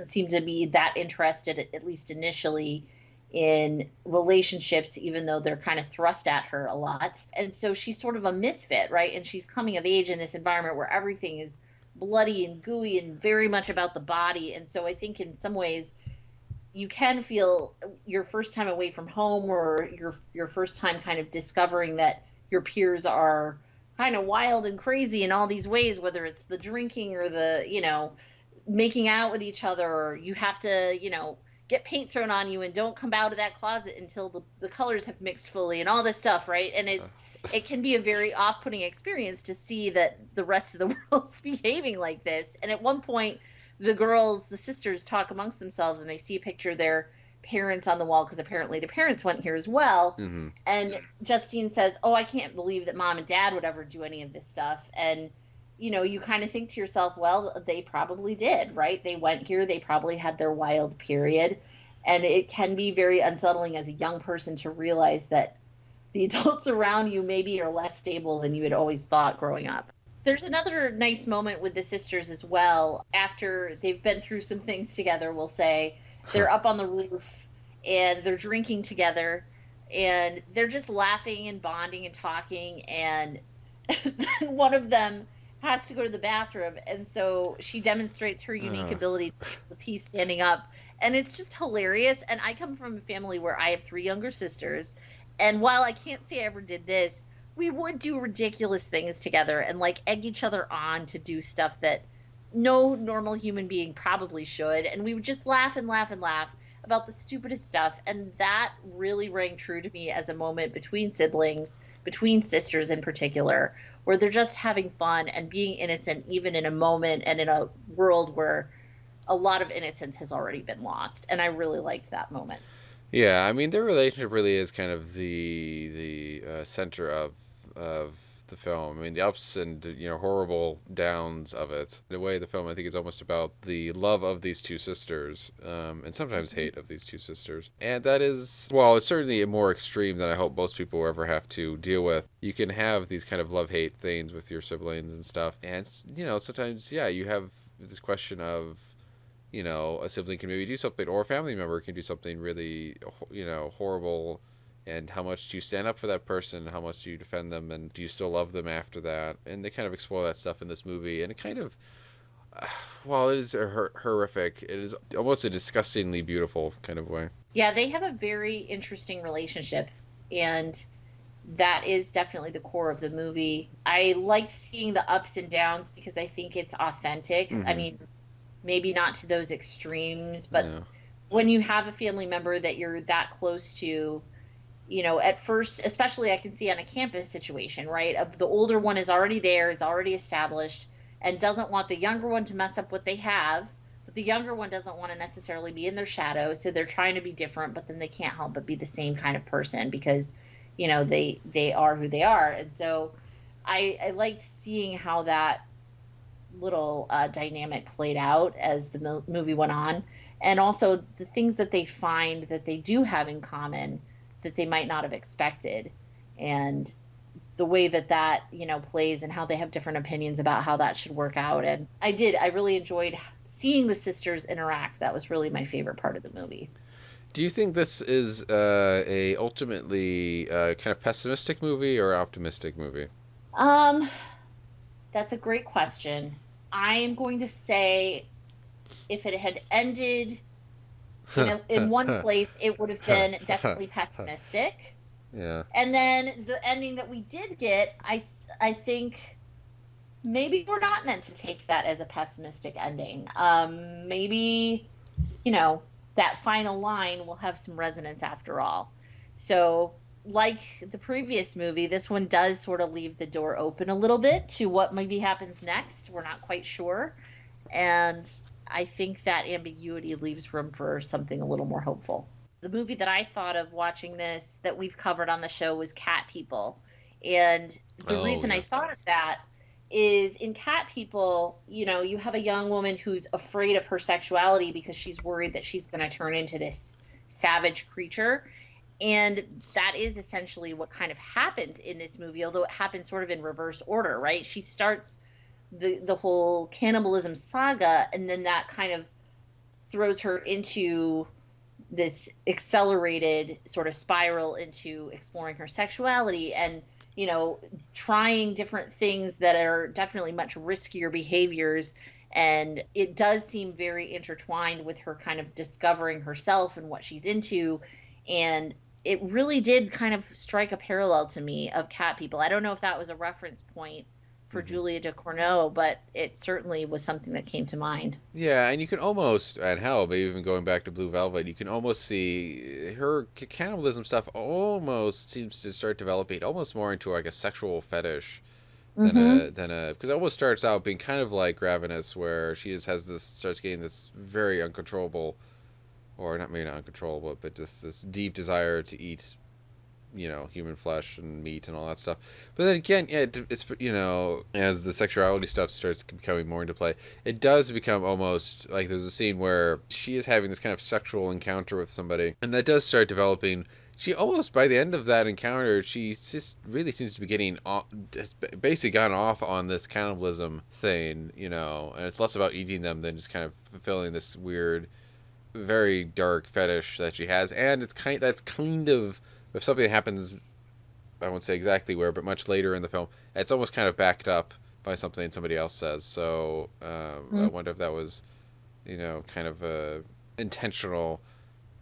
B: seem to be that interested, at least initially, in relationships, even though they're kind of thrust at her a lot. And so she's sort of a misfit, right? And she's coming of age in this environment where everything is bloody and gooey and very much about the body. And so I think in some ways you can feel your first time away from home, or your first time kind of discovering that your peers are kind of wild and crazy in all these ways, whether it's the drinking or the, making out with each other, or you have to, get paint thrown on you and don't come out of that closet until the colors have mixed fully and all this stuff, right? And it can be a very off-putting experience to see that the rest of the world's behaving like this. And at one point, the sisters talk amongst themselves, and they see a picture of their parents on the wall, because apparently the parents went here as well.
A: Hmm.
B: And Justine says, "Oh, I can't believe that mom and dad would ever do any of this stuff." And you kind of think to yourself, well, they probably did, right? They went here, they probably had their wild period. And it can be very unsettling as a young person to realize that the adults around you maybe are less stable than you had always thought growing up. There's another nice moment with the sisters as well. After they've been through some things together, we'll say, they're up on the roof and they're drinking together, and they're just laughing and bonding and talking. And one of them has to go to the bathroom. And so she demonstrates her unique
A: Uh,
B: ability to keep the piece standing up. And it's just hilarious. And I come from a family where I have three younger sisters. And while I can't say I ever did this, we would do ridiculous things together and like egg each other on to do stuff that no normal human being probably should. And we would just laugh and laugh and laugh about the stupidest stuff. And that really rang true to me as a moment between siblings, between sisters in particular, where they're just having fun and being innocent, even in a moment and in a world where a lot of innocence has already been lost. And I really liked that moment.
A: yeah, I mean, their relationship really is kind of the center of the film. I mean, the ups and horrible downs of it. The way the film, I think, is almost about the love of these two sisters, and sometimes
B: Mhm.
A: hate of these two sisters. And that is, well, it's certainly a more extreme than I hope most people will ever have to deal with. You can have these kind of love-hate things with your siblings and stuff, and sometimes, yeah, you have this question of a sibling can maybe do something, or a family member can do something really, horrible. And how much do you stand up for that person? How much do you defend them? And do you still love them after that? And they kind of explore that stuff in this movie. And it kind of, while it is horrific, it is almost a disgustingly beautiful kind of way.
B: Yeah, they have a very interesting relationship. And that is definitely the core of the movie. I liked seeing the ups and downs because I think it's authentic. I
A: Hmm.
B: mean, maybe not to those extremes, but
A: Yeah.
B: when you have a family member that you're that close to, at first, especially I can see on a campus situation, right? Of the older one is already there, is already established, and doesn't want the younger one to mess up what they have. But the younger one doesn't want to necessarily be in their shadow, so they're trying to be different, but then they can't help but be the same kind of person because, they are who they are. And so I liked seeing how that little dynamic played out as the movie went on, and also the things that they find that they do have in common that they might not have expected, and the way that plays, and how they have different opinions about how that should work out. And I really enjoyed seeing the sisters interact. That was really my favorite part of the movie.
A: Do you think this is a ultimately kind of pessimistic movie or optimistic movie?
B: um that's a great question. I am going to say if it had ended in one place, it would have been definitely pessimistic.
A: Yeah.
B: And then the ending that we did get, I think maybe we're not meant to take that as a pessimistic ending. Maybe, you know, that final line will have some resonance after all. So, like the previous movie, this one does sort of leave the door open a little bit to what maybe happens next. We're not quite sure. And I think that ambiguity leaves room for something a little more hopeful. The movie that I thought of watching this that we've covered on the show was Cat People. And the
A: Oh
B: reason I
A: yeah.
B: thought of that is in Cat People, you have a young woman who's afraid of her sexuality because she's worried that she's going to turn into this savage creature. And that is essentially what kind of happens in this movie, although it happens sort of in reverse order, right? She starts the whole cannibalism saga, and then that kind of throws her into this accelerated sort of spiral into exploring her sexuality and trying different things that are definitely much riskier behaviors. And it does seem very intertwined with her kind of discovering herself and what she's into. And it really did kind of strike a parallel to me of Cat People. I don't know if that was a reference point for
A: Hmm.
B: Julia Ducournau, but it certainly was something that came to mind.
A: Yeah, and you can almost, and hell, maybe even going back to Blue Velvet, you can almost see her cannibalism stuff almost seems to start developing almost more into like a sexual fetish
B: Mm-hmm.
A: than a because it almost starts out being kind of like Ravenous, where she just has this starts getting this very uncontrollable, or not maybe not uncontrollable, but just this deep desire to eat human flesh and meat and all that stuff. But then again, yeah, it's as the sexuality stuff starts becoming more into play, it does become almost like there's a scene where she is having this kind of sexual encounter with somebody, and that does start developing. She almost by the end of that encounter, she just really seems to be getting off, basically gone off on this cannibalism thing, and it's less about eating them than just kind of fulfilling this weird very dark fetish that she has, and that's kind of if something that happens. I won't say exactly where, but much later in the film, it's almost kind of backed up by something somebody else says. So I wonder if that was kind of a intentional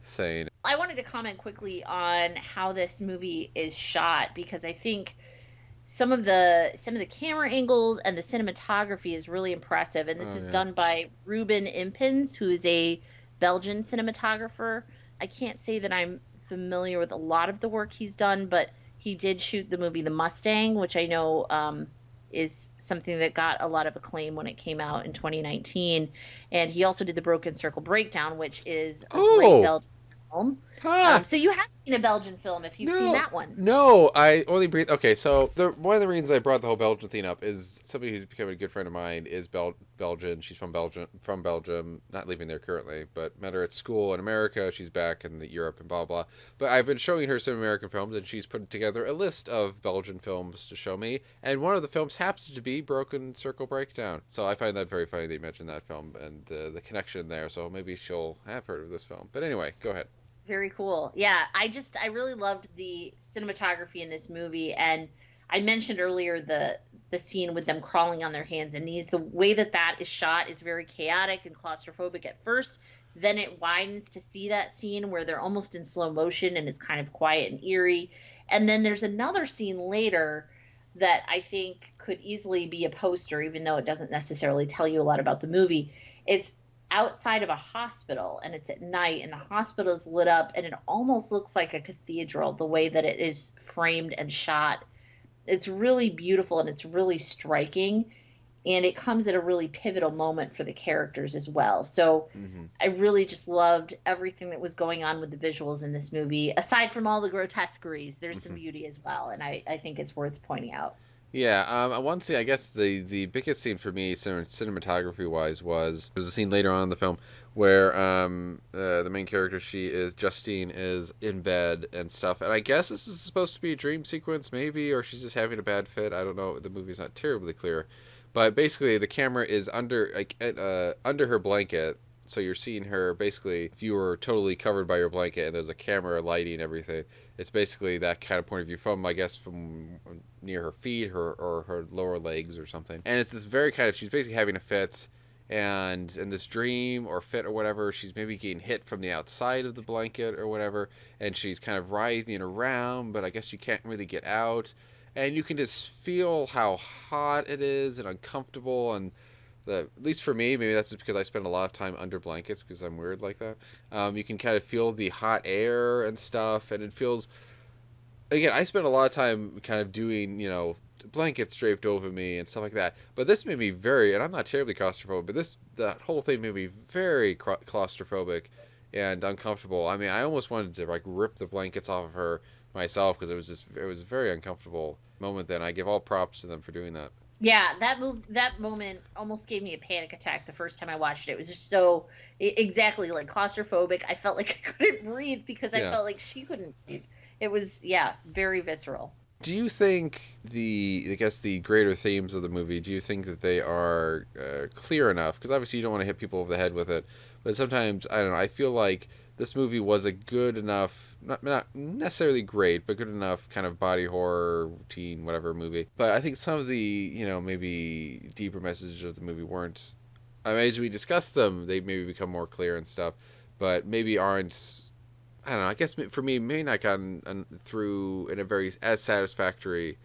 A: thing.
B: I wanted to comment quickly on how this movie is shot because I think some of the camera angles and the cinematography is really impressive. And this
A: Oh
B: is
A: yeah.
B: done by Ruben Impens, who is a Belgian cinematographer. I can't say that I'm familiar with a lot of the work he's done, but he did shoot the movie The Mustang, which I know is something that got a lot of acclaim when it came out in 2019. And he also did The Broken Circle Breakdown, which is a great
A: Oh,
B: Belgian film.
A: huh.
B: So you have seen a Belgian film if you've seen
A: No,
B: that one.
A: no. I only breathe. Okay, so one of the reasons I brought the whole Belgian thing up is somebody who's becoming a good friend of mine is Belgian. She's from Belgium, not living there currently, but met her at school in America. She's back in Europe and blah blah. But I've been showing her some American films, and she's put together a list of Belgian films to show me. And one of the films happens to be Broken Circle Breakdown. So I find that very funny that you mentioned that film and the connection there. So maybe she'll have heard of this film. But anyway, go ahead.
B: Very cool. Yeah, I really loved the cinematography in this movie, and I mentioned earlier the scene with them crawling on their hands and knees. The way that that is shot is very chaotic and claustrophobic at first. Then it widens to see that scene where they're almost in slow motion and it's kind of quiet and eerie. And then there's another scene later that I think could easily be a poster, even though it doesn't necessarily tell you a lot about the movie. It's outside of a hospital and it's at night and the hospital is lit up and it almost looks like a cathedral the way that it is framed and shot. It's really beautiful and it's really striking, and it comes at a really pivotal moment for the characters as well. So
A: Hmm.
B: I really just loved everything that was going on with the visuals in this movie. Aside from all the grotesqueries, there's some
A: Hmm.
B: beauty as well, and I think it's worth pointing out.
A: Yeah, one scene, I guess the biggest scene for me, cinematography wise, was a scene later on in the film where the main character, Justine, is in bed and stuff, and I guess this is supposed to be a dream sequence, maybe, or she's just having a bad fit. I don't know. The movie's not terribly clear, but basically the camera is under her blanket, so you're seeing her basically if you were totally covered by your blanket and there's a camera lighting everything. It's basically that kind of point of view from, I guess, from near her feet, or her lower legs or something. And it's this very kind of she's basically having a fit, and in this dream or fit or whatever, she's maybe getting hit from the outside of the blanket or whatever, and she's kind of writhing around, but I guess she can't really get out. and you can just feel how hot it is and uncomfortable, and at least for me, maybe that's just because I spend a lot of time under blankets because I'm weird like that. You can kind of feel the hot air and stuff, and it feels. Again, I spent a lot of time kind of doing, blankets draped over me and stuff like that. But this made me very, and I'm not terribly claustrophobic, but that whole thing made me very claustrophobic and uncomfortable. I mean, I almost wanted to like rip the blankets off of her myself because it was a very uncomfortable moment. Then I give all props to them for doing that.
B: Yeah, that moment almost gave me a panic attack the first time I watched it. It was just so exactly like claustrophobic. I felt like I couldn't breathe because I
A: Yeah.
B: felt like she couldn't breathe. It was, yeah, very visceral.
A: Do you think I guess the greater themes of the movie, do you think that they are clear enough? Because obviously you don't want to hit people over the head with it, but sometimes, I don't know, I feel like this movie was a good enough, not necessarily great, but good enough kind of body horror, teen, whatever movie. But I think some of the, maybe deeper messages of the movie weren't, I mean, as we discuss them, they maybe become more clear and stuff, but maybe aren't. I don't know. I guess for me, may not gotten through in a very as satisfactory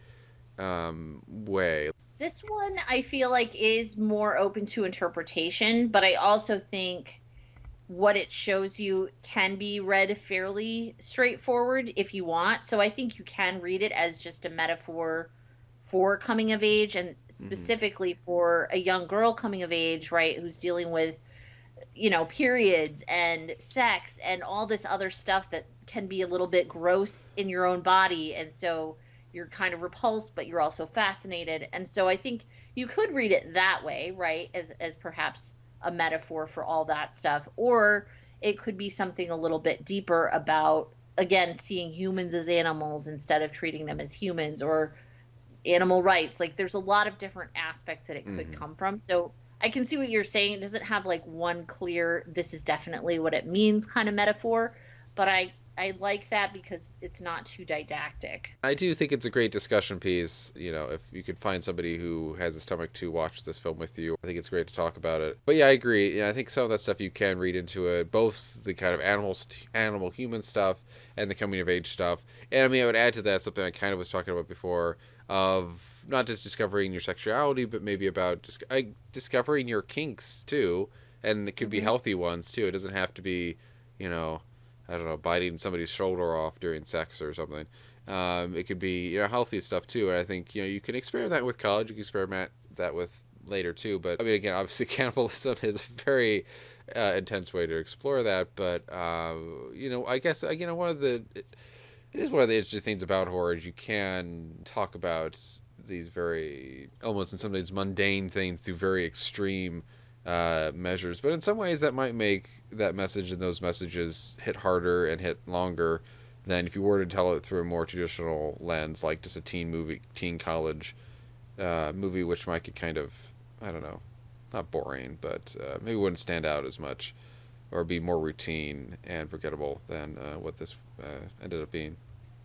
A: way.
B: This one I feel like is more open to interpretation, but I also think what it shows you can be read fairly straightforward if you want. So I think you can read it as just a metaphor for coming of age, and
A: Hmm.
B: specifically for a young girl coming of age, right, who's dealing with, periods and sex and all this other stuff that can be a little bit gross in your own body. And so you're kind of repulsed, but you're also fascinated. And so I think you could read it that way, right? As perhaps a metaphor for all that stuff. Or it could be something a little bit deeper about, again, seeing humans as animals instead of treating them as humans, or animal rights. Like there's a lot of different aspects that it could
A: Hmm.
B: come from. So I can see what you're saying. It doesn't have like one clear, this is definitely what it means kind of metaphor, but I like that because it's not too didactic.
A: I do think it's a great discussion piece. If you could find somebody who has a stomach to watch this film with you, I think it's great to talk about it. But yeah, I agree. Yeah, I think some of that stuff you can read into it, both the kind of animal human stuff and the coming of age stuff. And I mean, I would add to that something I kind of was talking about before of not just discovering your sexuality, but maybe about discovering your kinks too, and it could be
B: Hmm.
A: healthy ones too. It doesn't have to be, you know, I don't know, biting somebody's shoulder off during sex or something. It could be healthy stuff too, and I think you can experiment that with college. You can experiment that with later too. But I mean, again, obviously, cannibalism is a very intense way to explore that. But I guess one of it is one of the interesting things about horror is you can talk about these very almost in some ways mundane things through very extreme measures. But in some ways, that might make that message and those messages hit harder and hit longer than if you were to tell it through a more traditional lens, like just a teen movie, teen college movie, which might get kind of, I don't know, not boring, but maybe wouldn't stand out as much or be more routine and forgettable than what this ended up being.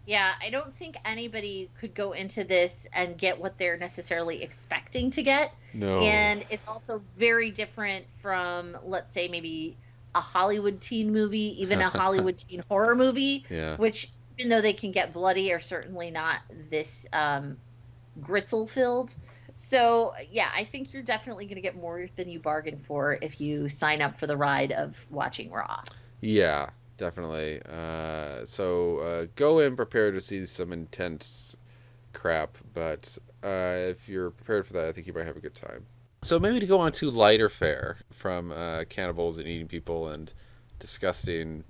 B: Yeah, I don't think anybody could go into this and get what they're necessarily expecting to get.
A: No.
B: And it's also very different from, let's say, maybe a Hollywood teen movie, even a Hollywood teen horror movie,
A: Yeah.
B: which, even though they can get bloody, are certainly not this gristle filled. So, yeah, I think you're definitely going to get more than you bargained for if you sign up for the ride of watching Raw.
A: Yeah, definitely. So go in prepared to see some intense crap, but if you're prepared for that, I think you might have a good time. So maybe to go on to lighter fare from cannibals and eating people and disgusting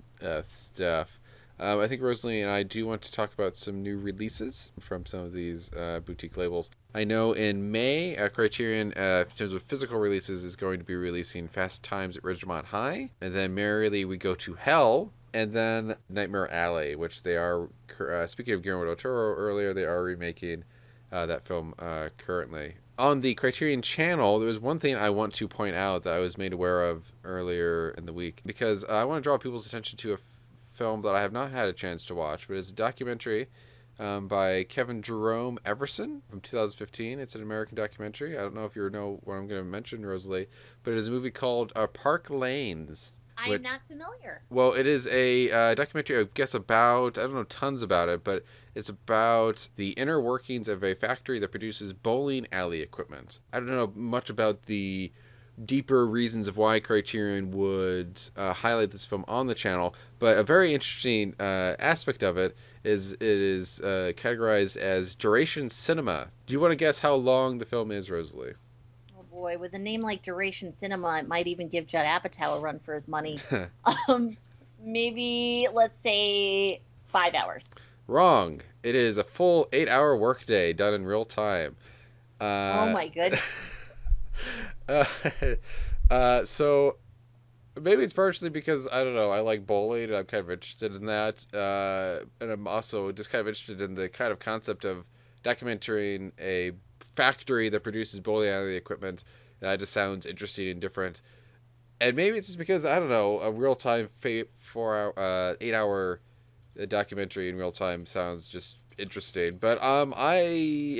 A: stuff. I think Rosalie and I do want to talk about some new releases from some of these boutique labels. I know in May, Criterion, in terms of physical releases, is going to be releasing Fast Times at Ridgemont High, and then Merrily We Go to Hell, and then Nightmare Alley, which they are, speaking of Guillermo del Toro earlier, they are remaking that film currently. On the Criterion channel, there was one thing I want to point out that I was made aware of earlier in the week because I want to draw people's attention to a film that I have not had a chance to watch, but it's a documentary by Kevin Jerome Everson from 2015. It's an American documentary. I don't know if you know what I'm going to mention, Rosalie, but it is a movie called Park Lanes.
B: I'm not familiar.
A: Well, it is a documentary, I guess, about, I don't know tons about it, but it's about the inner workings of a factory that produces bowling alley equipment. I don't know much about the deeper reasons of why Criterion would highlight this film on the channel, but a very interesting aspect of it is it is categorized as duration cinema. Do you want to guess how long the film is, Rosalie?
B: Oh boy, with a name like Duration Cinema, it might even give Judd Apatow a run for his money. Um, Maybe let's say 5 hours.
A: Wrong. It is a full 8-hour workday done in real time.
B: Oh
A: Uh,
B: my goodness.
A: uh, so maybe it's partially because I don't know. I like bowling, and I'm kind of interested in that, and I'm also just kind of interested in the kind of concept of documenting a factory that produces bowling alley equipment. That just sounds interesting and different. And maybe it's just because I don't know, a real time 4 hour, 8 hour documentary in real time sounds just interesting. But I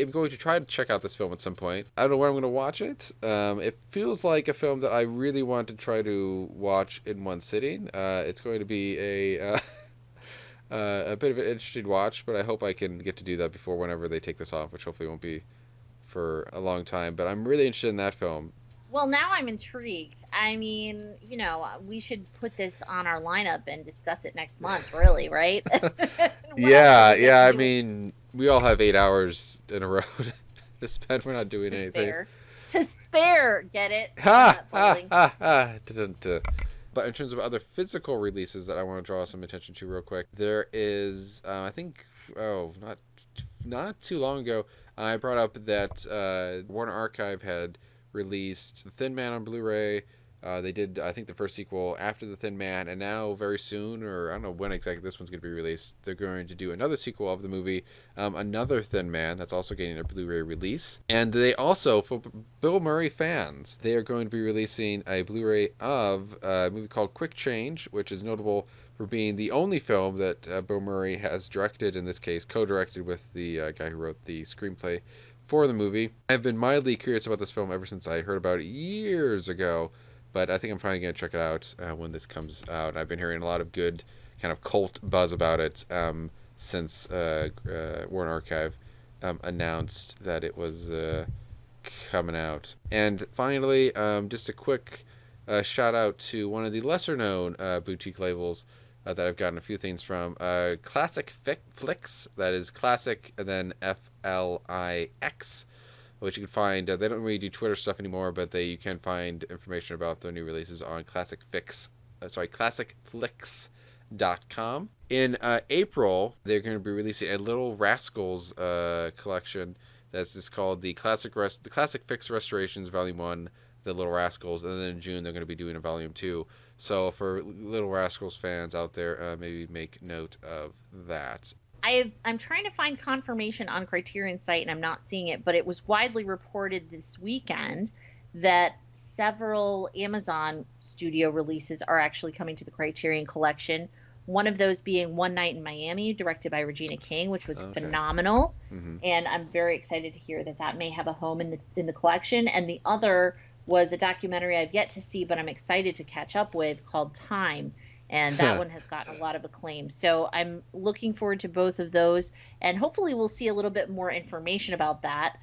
A: am going to try to check out this film at some point. I don't know where I'm going to watch it. It feels like a film that I really want to try to watch in one sitting. It's going to be a bit of an interesting watch, but I hope I can get to do that before whenever they take this off, which hopefully won't be for a long time. But I'm really interested in that film.
B: Well, now I'm intrigued. I mean, we should put this on our lineup and discuss it next month, really, right? What else are
A: Yeah,
B: we going to
A: yeah. I
B: do
A: mean, we all have 8 hours in a row to spend. We're not doing
B: to
A: anything.
B: spare? To spare, get it?
A: Ha ha
B: Bowling.
A: ha ha. Dun-dun-dun. But in terms of other physical releases that I want to draw some attention to real quick, there is I think not too long ago I brought up that Warner Archive had released The Thin Man on Blu-ray. They did, I think, the first sequel after The Thin Man, and now very soon, or I don't know when exactly this one's going to be released, they're going to do another sequel of the movie, Another Thin Man, that's also getting a Blu-ray release. And they also, for Bill Murray fans, they are going to be releasing a Blu-ray of a movie called Quick Change, which is notable for being the only film that Bill Murray has directed, in this case, co-directed with the guy who wrote the screenplay for the movie. I've been mildly curious about this film ever since I heard about it years ago, but I think I'm finally going to check it out when this comes out. I've been hearing a lot of good kind of cult buzz about it since Warner Archive announced that it was coming out. And finally, just a quick shout out to one of the lesser known boutique labels that I've gotten a few things from. Classic Flicks, that is classic and then Flix, which you can find. They don't really do Twitter stuff anymore, but you can find information about their new releases on classicflix.com. In April, they're going to be releasing a Little Rascals collection that's just called the Classic Fix Restorations Volume 1, The Little Rascals, and then in June they're going to be doing a Volume 2. So for Little Rascals fans out there, maybe make note of that.
B: I'm trying to find confirmation on Criterion site and I'm not seeing it, but it was widely reported this weekend that several Amazon studio releases are actually coming to the Criterion collection. One of those being One Night in Miami, directed by Regina King, which was phenomenal.
A: Mm-hmm.
B: And I'm very excited to hear that may have a home in the collection. And the other was a documentary I've yet to see, but I'm excited to catch up with, called Time. And that one has gotten a lot of acclaim. So I'm looking forward to both of those. And hopefully we'll see a little bit more information about that.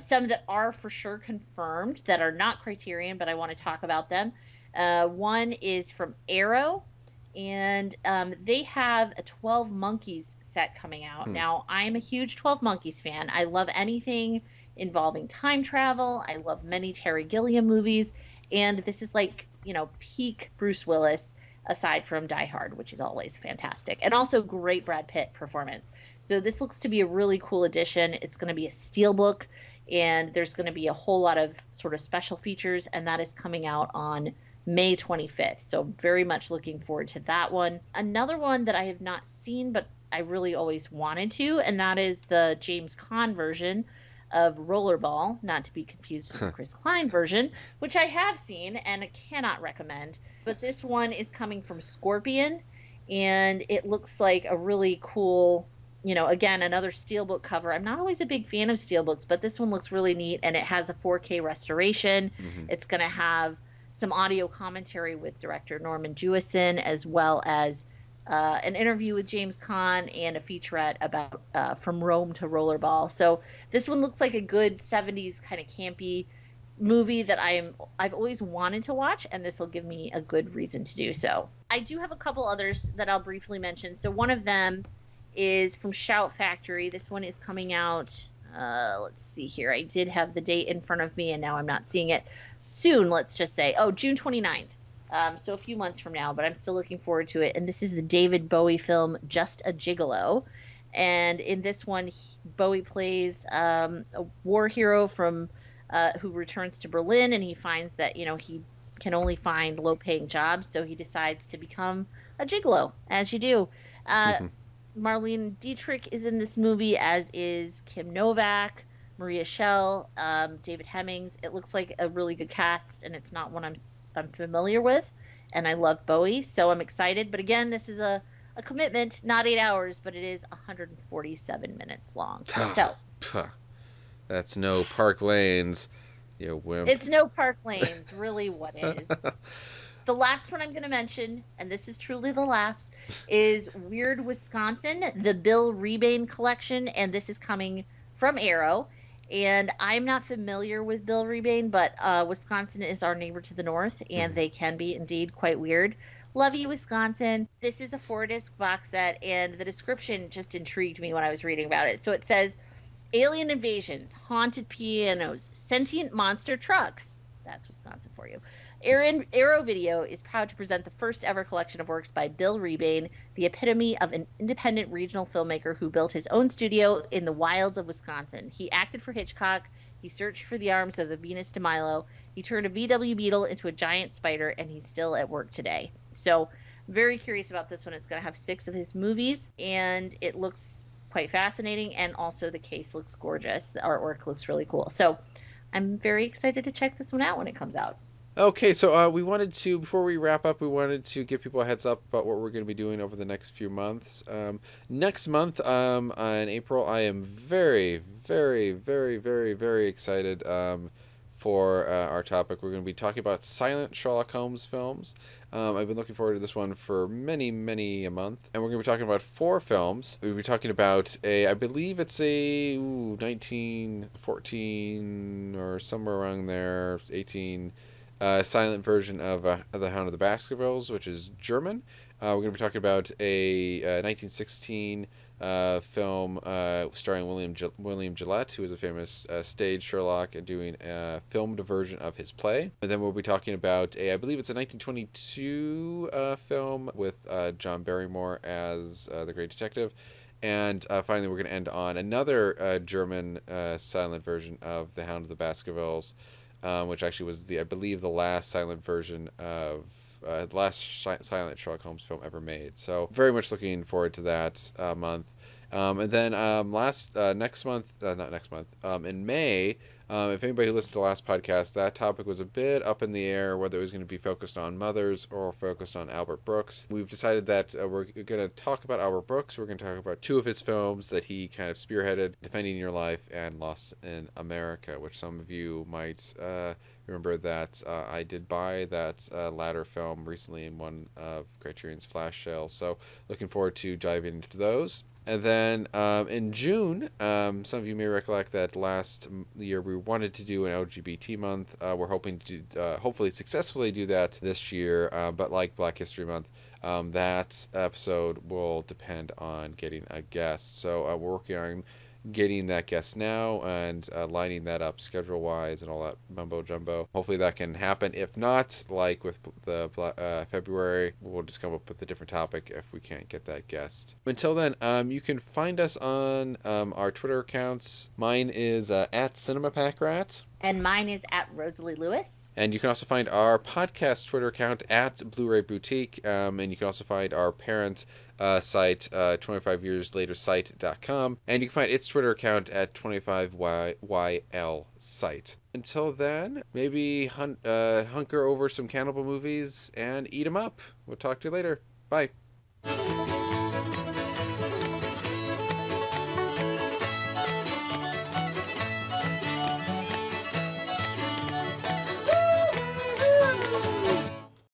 B: Some that are for sure confirmed that are not Criterion, but I want to talk about them. One is from Arrow, and they have a 12 Monkeys set coming out. Now, I'm a huge 12 Monkeys fan. I love anything involving time travel. I love many Terry Gilliam movies. And this is like, peak Bruce Willis, aside from Die Hard, which is always fantastic. And also great Brad Pitt performance. So this looks to be a really cool addition. It's going to be a steelbook, and there's going to be a whole lot of sort of special features, and that is coming out on May 25th. So very much looking forward to that one. Another one that I have not seen, but I really always wanted to, and that is the James Caan version of Rollerball, not to be confused with the Chris Klein version, which I have seen and I cannot recommend. But this one is coming from Scorpion, and it looks like a really cool, again, another steelbook cover. I'm not always a big fan of steelbooks, but this one looks really neat, and it has a 4K restoration.
A: Mm-hmm.
B: It's going to have some audio commentary with director Norman Jewison, as well as an interview with James Caan and a featurette about From Rome to Rollerball. So this one looks like a good 70s kind of campy movie that I've always wanted to watch, and this will give me a good reason to do so. I do have a couple others that I'll briefly mention. So one of them is from Shout Factory. This one is coming out, let's see here. I did have the date in front of me, and now I'm not seeing it. Soon, let's just say. Oh, June 29th. So a few months from now, but I'm still looking forward to it. And this is the David Bowie film, Just a Gigolo. And in this one, Bowie plays a war hero from who returns to Berlin, and he finds that, he can only find low-paying jobs, so he decides to become a gigolo, as you do. Marlene Dietrich is in this movie, as is Kim Novak, Maria Schell, David Hemmings. It looks like a really good cast, and it's not one I'm familiar with, and I love Bowie, so I'm excited. But again, this is a commitment, not 8 hours, but it is 147 minutes long. So
A: that's no Park Lanes, you wimp.
B: It's no Park Lanes, really what is. The last one I'm going to mention, and this is truly the last, is Weird Wisconsin, the Bill Rebane collection, and this is coming from Arrow. And I'm not familiar with Bill Rebane, but Wisconsin is our neighbor to the north, and they can be indeed quite weird. Love you, Wisconsin. This is a 4-disc box set, and the description just intrigued me when I was reading about it. So it says, alien invasions, haunted pianos, sentient monster trucks. That's Wisconsin for you. Arrow Video is proud to present the first ever collection of works by Bill Rebane, the epitome of an independent regional filmmaker who built his own studio in the wilds of Wisconsin. He acted for Hitchcock. He searched for the arms of the Venus de Milo. He turned a VW Beetle into a giant spider, and he's still at work today. So, very curious about this one. It's going to have 6 of his movies, and it looks quite fascinating, and also the case looks gorgeous. The artwork looks really cool. So, I'm very excited to check this one out when it comes out.
A: Okay, so we wanted to, before we wrap up, we wanted to give people a heads up about what we're going to be doing over the next few months. Next month, in April, I am very, very, very, very, very excited for our topic. We're going to be talking about silent Sherlock Holmes films. I've been looking forward to this one for many, many a month. And we're going to be talking about 4 films. We'll be talking about I believe it's a 1914 or somewhere around there, 18... silent version of The Hound of the Baskervilles, which is German. We're going to be talking about a 1916 film starring William Gillette, who is a famous stage Sherlock, and doing a filmed version of his play. And then we'll be talking about I believe it's a 1922 film with John Barrymore as the Great Detective. And finally, we're going to end on another German silent version of The Hound of the Baskervilles, which actually was I believe the last silent version of the last silent Sherlock Holmes film ever made. So very much looking forward to that month. And then next month, not next month, in May, if anybody who listened to the last podcast, that topic was a bit up in the air, whether it was going to be focused on mothers or focused on Albert Brooks. We've decided that we're going to talk about Albert Brooks. We're going to talk about 2 of his films that he kind of spearheaded, Defending Your Life and Lost in America, which some of you might remember that I did buy that latter film recently in one of Criterion's flash sales. So looking forward to diving into those. And then in June, some of you may recollect that last year we wanted to do an LGBT month. We're hoping to hopefully successfully do that this year, but like Black History Month, that episode will depend on getting a guest. So we're working on getting that guest now and lining that up schedule-wise and all that mumbo-jumbo. Hopefully that can happen. If not, like with the February, we'll just come up with a different topic if we can't get that guest. Until then, you can find us on our Twitter accounts. Mine is at CinemaPackRat.
B: And mine is at Rosalie Lewis.
A: And you can also find our podcast Twitter account at Blu-ray Boutique. And you can also find our parent site, 25yearslatersite.com. And you can find its Twitter account at 25YL site. Until then, maybe hunker over some cannibal movies and eat them up. We'll talk to you later. Bye.